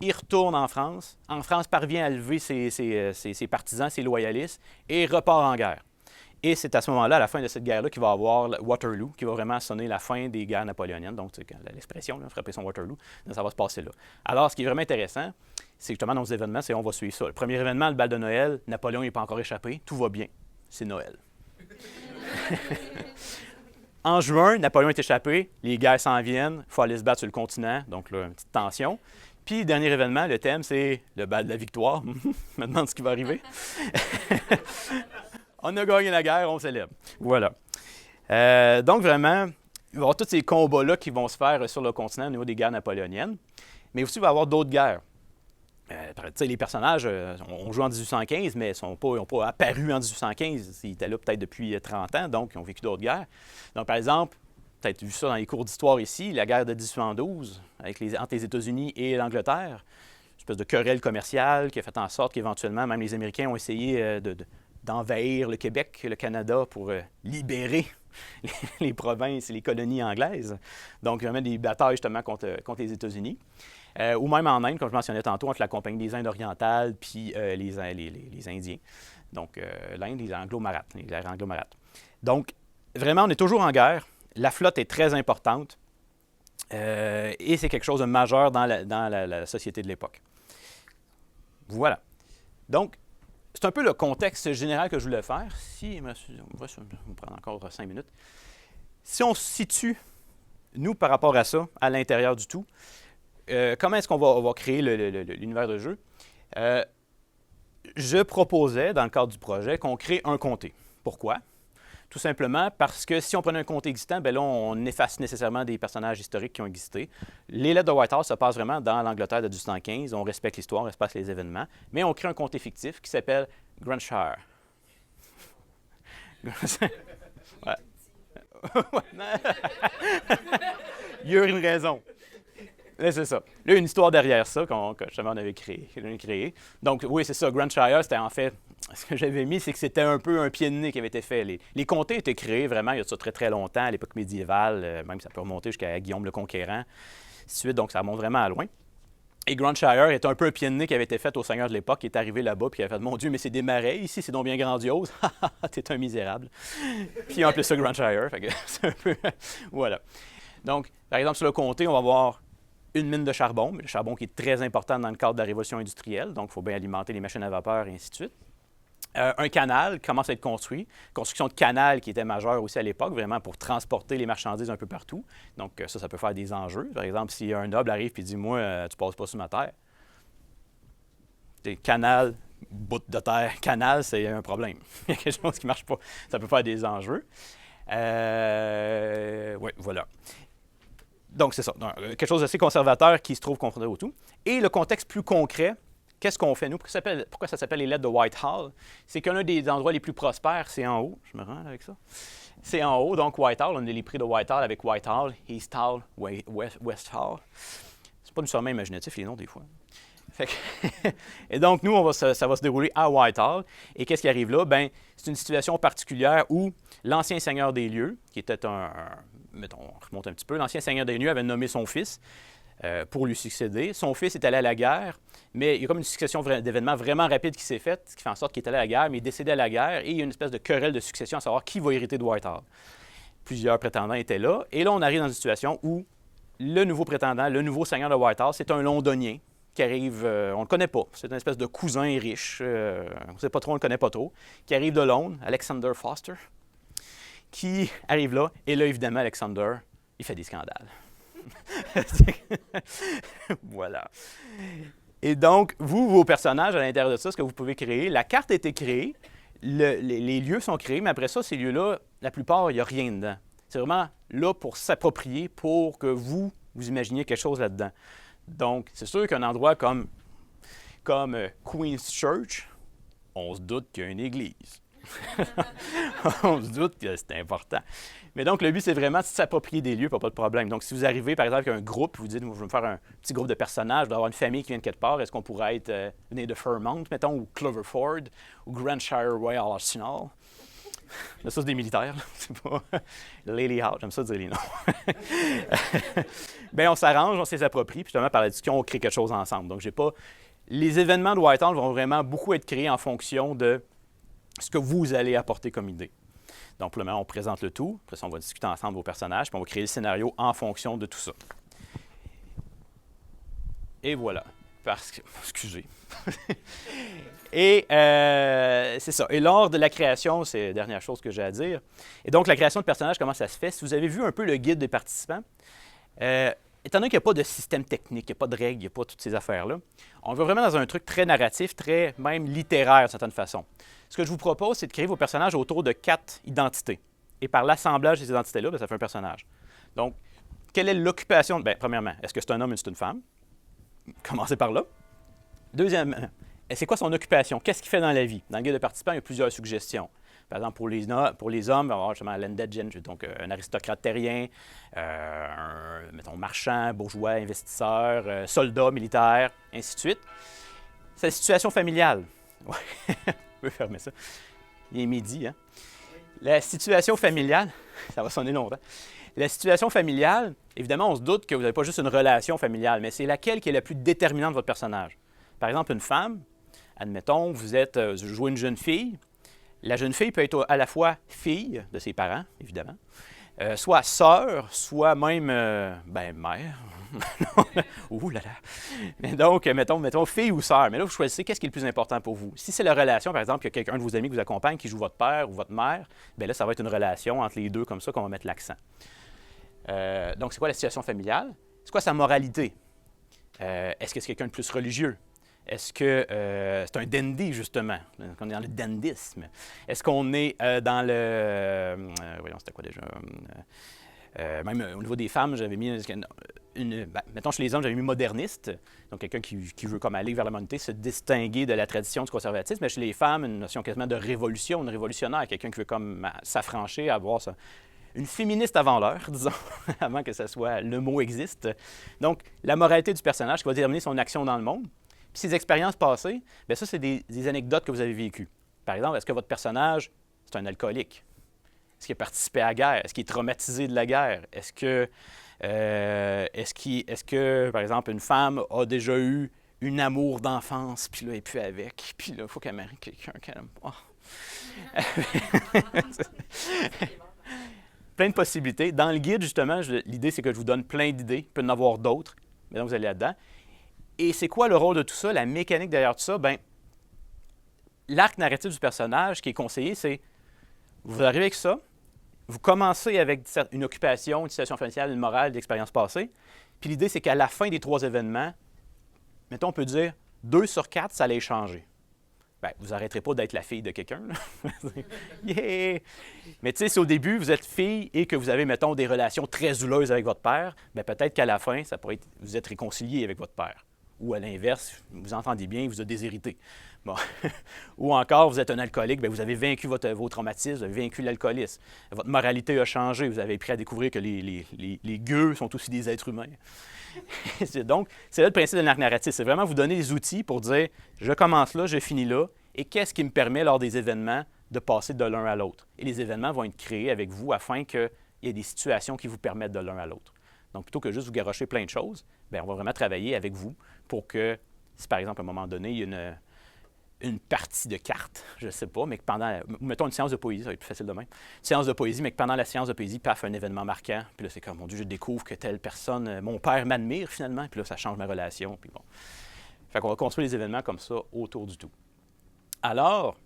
Il retourne en France. En France, parvient à lever ses partisans, ses loyalistes, et repart en guerre. Et c'est à ce moment-là, à la fin de cette guerre-là, qu'il va y avoir Waterloo, qui va vraiment sonner la fin des guerres napoléoniennes. Donc, l'expression, frapper son Waterloo, ça va se passer là. Alors, ce qui est vraiment intéressant, c'est justement dans nos événements, c'est on va suivre ça. Le premier événement, le bal de Noël, Napoléon n'est pas encore échappé, tout va bien. C'est Noël. En juin, Napoléon est échappé, les guerres s'en viennent, il faut aller se battre sur le continent, donc là, une petite tension. Puis, dernier événement, le thème, c'est le bal de la victoire. Je me demande ce qui va arriver. On a gagné la guerre, on célèbre. Voilà. Donc, vraiment, il va y avoir tous ces combats-là qui vont se faire sur le continent au niveau des guerres napoléoniennes. Mais aussi, il va y avoir d'autres guerres. Les personnages, on joue en 1815, mais ils n'ont pas apparu en 1815. Ils étaient là peut-être depuis 30 ans, donc ils ont vécu d'autres guerres. Donc, par exemple, peut-être vu ça dans les cours d'histoire ici, la guerre de 1812 entre les États-Unis et l'Angleterre. espèce de querelle commerciale qui a fait en sorte qu'éventuellement, même les Américains ont essayé d'envahir le Québec, le Canada, pour libérer les provinces et les colonies anglaises. Donc, vraiment des batailles justement contre les États-Unis. Ou même en Inde, comme je mentionnais tantôt, entre la Compagnie des Indes orientales puis les Indiens. Donc, l'Inde, les Anglo-Marathes, les Anglo-Marathes. Donc, vraiment, on est toujours en guerre. La flotte est très importante. Et c'est quelque chose de majeur dans la société de l'époque. Voilà. Donc, c'est un peu le contexte général que je voulais faire. On va prendre encore 5 minutes. Si on se situe, nous, par rapport à ça, à l'intérieur du tout, comment est-ce qu'on va créer l'univers de jeu? Je proposais, dans le cadre du projet, qu'on crée un comté. Pourquoi? Tout simplement parce que si on prenait un comté existant, bien là, on efface nécessairement des personnages historiques qui ont existé. Les lettres de Whitehall se passent vraiment dans l'Angleterre de 1815. On respecte l'histoire, on respecte les événements. Mais on crée un comté fictif qui s'appelle Grantshire. Ouais. Il y a une raison. Mais c'est ça. Là, il y a une histoire derrière ça que justement on avait créé. Donc, oui, c'est ça. Grantshire, c'était en fait... Ce que j'avais mis, c'est que c'était un peu un pied de nez qui avait été fait. Les comtés étaient créés vraiment il y a ça très, très longtemps, à l'époque médiévale. Même ça peut remonter jusqu'à Guillaume le Conquérant. Suite, donc ça remonte vraiment à loin. Et Grantshire est un peu un pied de nez qui avait été fait au seigneur de l'époque, qui est arrivé là-bas, puis qui a fait « Mon Dieu, mais c'est des marais ici, c'est donc bien grandiose. T'es un misérable. » Puis en plus ça, Grantshire. Fait que c'est un peu... Voilà. Donc, par exemple, sur le comté, on va voir une mine de charbon, mais le charbon qui est très important dans le cadre de la révolution industrielle, donc il faut bien alimenter les machines à vapeur et ainsi de suite. Un canal commence à être construit. Construction de canal qui était majeure aussi à l'époque, vraiment pour transporter les marchandises un peu partout. Donc ça peut faire des enjeux. Par exemple, si un noble arrive et dit « Moi, tu passes pas sur ma terre. » Canal, bout de terre, canal, c'est un problème. Il y a quelque chose qui ne marche pas. Ça peut faire des enjeux. Oui, voilà. Donc, c'est ça. Donc, quelque chose d'assez conservateur qui se trouve confronté au tout. Et le contexte plus concret, qu'est-ce qu'on fait, nous? Pourquoi ça s'appelle les lettres de Whitehall? C'est qu'un des endroits les plus prospères, c'est en haut. Je me rends avec ça. C'est en haut, donc Whitehall. On a les prix de Whitehall avec Whitehall, East Hall, West Hall. C'est pas nécessairement imaginatif, les noms, des fois. Fait que et donc, nous, ça va se dérouler à Whitehall. Et qu'est-ce qui arrive là? Bien, c'est une situation particulière où l'ancien seigneur des lieux, qui était mettons, on remonte un petit peu, l'ancien seigneur des lieux avait nommé son fils pour lui succéder. Son fils est allé à la guerre, mais il y a comme une succession d'événements vraiment rapides qui s'est faite, ce qui fait en sorte qu'il est allé à la guerre, mais il est décédé à la guerre, et il y a une espèce de querelle de succession à savoir qui va hériter de Whitehall. Plusieurs prétendants étaient là, et là, on arrive dans une situation où le nouveau prétendant, le nouveau seigneur de Whitehall, c'est un Londonien qui arrive, on ne le connaît pas, c'est une espèce de cousin riche, on ne sait pas trop, on ne le connaît pas trop, qui arrive de Londres, Alexander Foster, qui arrive là, et là, évidemment, Alexander, il fait des scandales. Voilà. Et donc, vos personnages, à l'intérieur de ça, ce que vous pouvez créer, la carte a été créée, les lieux sont créés, mais après ça, ces lieux-là, la plupart, il n'y a rien dedans. C'est vraiment là pour s'approprier, pour que vous imaginiez quelque chose là-dedans. Donc, c'est sûr qu'un endroit comme Queen's Church, on se doute qu'il y a une église. On se doute que c'est important. Mais donc, le but, c'est vraiment de s'approprier des lieux, pas de problème. Donc, si vous arrivez, par exemple, avec un groupe, vous dites, je vais me faire un petit groupe de personnages, d'avoir une famille qui vient de quelque part, est-ce qu'on pourrait être né de Fairmount, mettons, ou Cloverford, ou Grantshire Royal Arsenal? Là, ça, c'est des militaires. C'est pas Lady House, j'aime ça dire les noms. Bien, on s'arrange, on s'approprie, puis justement, par la discussion, on crée quelque chose ensemble. Donc, les événements de Whitehall vont vraiment beaucoup être créés en fonction de ce que vous allez apporter comme idée. Donc, pour le moment, on présente le tout. Après ça, on va discuter ensemble vos personnages, puis on va créer le scénario en fonction de tout ça. Et voilà. Excusez. Et c'est ça. Et lors de la création, c'est la dernière chose que j'ai à dire. Et donc, la création de personnages, comment ça se fait? Si vous avez vu un peu le guide des participants, étant donné qu'il n'y a pas de système technique, il n'y a pas de règles, il n'y a pas toutes ces affaires-là, on va vraiment dans un truc très narratif, très même littéraire d'une certaine façon. Ce que je vous propose, c'est de créer vos personnages autour de 4 identités. Et par l'assemblage de ces identités-là, bien, ça fait un personnage. Donc, quelle est l'occupation? Bien, premièrement, est-ce que c'est un homme ou c'est une femme? Commencez par là. Deuxièmement, c'est quoi son occupation? Qu'est-ce qu'il fait dans la vie? Dans le guide de participants, il y a plusieurs suggestions. Par exemple, pour les hommes, on va avoir justement landed gentry, donc un aristocrate terrien, mettons, marchand, bourgeois, investisseur, soldat, militaire, ainsi de suite. C'est la situation familiale. Ouais, on peut fermer ça. Il est midi, hein? La situation familiale, ça va sonner longtemps. La situation familiale, évidemment, on se doute que vous n'avez pas juste une relation familiale, mais c'est laquelle qui est la plus déterminante de votre personnage. Par exemple, une femme, admettons, vous jouez une jeune fille. La jeune fille peut être à la fois fille de ses parents, évidemment, soit sœur, soit même mère. Ouh là là! Mais donc, mettons fille ou sœur. Mais là, vous choisissez qu'est-ce qui est le plus important pour vous. Si c'est la relation, par exemple, qu'il y a quelqu'un de vos amis qui vous accompagne, qui joue votre père ou votre mère, bien là, ça va être une relation entre les deux comme ça qu'on va mettre l'accent. Donc, c'est quoi la situation familiale? C'est quoi sa moralité? Est-ce que c'est quelqu'un de plus religieux? Est-ce que c'est un dandy, justement? Est-ce qu'on est dans le dandisme? Est-ce qu'on est dans le... voyons, c'était quoi déjà? Même au niveau des femmes, j'avais mis mettons, chez les hommes, j'avais mis moderniste, donc quelqu'un qui veut comme aller vers la modernité, se distinguer de la tradition du conservatisme. Mais chez les femmes, une notion quasiment de révolution, une révolutionnaire, quelqu'un qui veut comme s'affranchir, avoir ça. Une féministe avant l'heure, disons, avant que ce soit le mot existe. Donc, la moralité du personnage qui va déterminer son action dans le monde. Puis ses expériences passées, bien ça, c'est des anecdotes que vous avez vécues. Par exemple, est-ce que votre personnage, c'est un alcoolique? Est-ce qu'il a participé à la guerre? Est-ce qu'il est traumatisé de la guerre? Est-ce que, par exemple, une femme a déjà eu une amour d'enfance, puis là, elle n'est plus avec, puis là, il faut qu'elle marie quelqu'un qu'elle aime pas. Plein de possibilités. Dans le guide, justement, l'idée, c'est que je vous donne plein d'idées. Il peut y en avoir d'autres, mais donc vous allez là-dedans. Et c'est quoi le rôle de tout ça, la mécanique derrière tout ça? Bien, l'arc narratif du personnage qui est conseillé, c'est vous arrivez avec ça, vous commencez avec une occupation, une situation familiale, une morale, l'expérience passée. Puis l'idée, c'est qu'à la fin des 3 événements, mettons, on peut dire 2 sur 4, ça allait changer. Bien, vous n'arrêterez pas d'être la fille de quelqu'un. Yeah! Mais tu sais, si au début, vous êtes fille et que vous avez, mettons, des relations très houleuses avec votre père, bien, peut-être qu'à la fin, ça pourrait être, vous êtes réconcilié avec votre père. Ou à l'inverse, vous entendez bien, vous êtes déshérité. Bon. Ou encore, vous êtes un alcoolique, bien, vous avez vaincu vos traumatismes, vous avez vaincu l'alcoolisme. Votre moralité a changé, vous avez appris à découvrir que les gueux sont aussi des êtres humains. Donc, c'est là le principe de l'arc narratif. C'est vraiment vous donner des outils pour dire, je commence là, je finis là, et qu'est-ce qui me permet, lors des événements, de passer de l'un à l'autre. Et les événements vont être créés avec vous afin qu'il y ait des situations qui vous permettent de l'un à l'autre. Donc, plutôt que juste vous garrocher plein de choses, bien, on va vraiment travailler avec vous pour que, si par exemple, à un moment donné, il y a une partie de cartes, je ne sais pas, mais que pendant, mettons une séance de poésie, ça va être plus facile demain, une séance de poésie, mais que pendant la séance de poésie, paf, un événement marquant, puis là, c'est comme, mon Dieu, je découvre que telle personne, mon père m'admire finalement, puis là, ça change ma relation, puis bon. Fait qu'on va construire les événements comme ça autour du tout. Alors,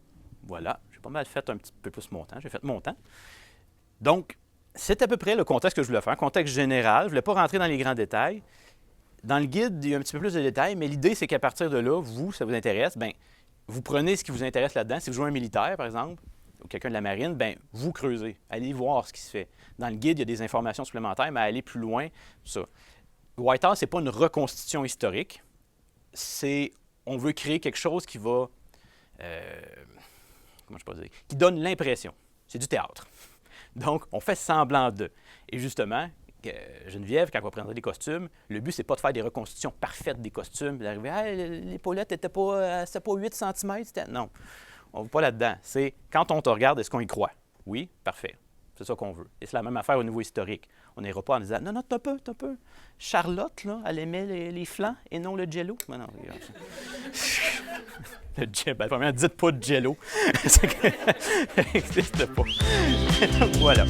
voilà, j'ai pas mal fait un petit peu plus mon temps, j'ai fait mon temps. Donc, c'est à peu près le contexte que je voulais faire, un contexte général. Je ne voulais pas rentrer dans les grands détails. Dans le guide, il y a un petit peu plus de détails, mais l'idée, c'est qu'à partir de là, vous, ça vous intéresse, bien, vous prenez ce qui vous intéresse là-dedans. Si vous jouez un militaire, par exemple, ou quelqu'un de la marine, bien, vous creusez. Allez voir ce qui se fait. Dans le guide, il y a des informations supplémentaires, mais allez plus loin, ça. Whitehall, ce n'est pas une reconstitution historique. On veut créer quelque chose qui va... comment je peux dire? Qui donne l'impression. C'est du théâtre. Donc, on fait semblant de. Et justement, Geneviève, quand elle va présenter des costumes, le but, c'est pas de faire des reconstitutions parfaites des costumes, d'arriver, l'épaulette n'était pas 8 cm. Non, on ne va pas là-dedans. C'est quand on te regarde, est-ce qu'on y croit? Oui, parfait. C'est ça qu'on veut. Et c'est la même affaire au niveau historique. On n'ira pas en disant, non, t'as peu. Charlotte, là, elle aimait les flancs et non le jello. Mais non, regarde. Le jello, premièrement, dites pas de jello. Ça n'existe pas. Voilà.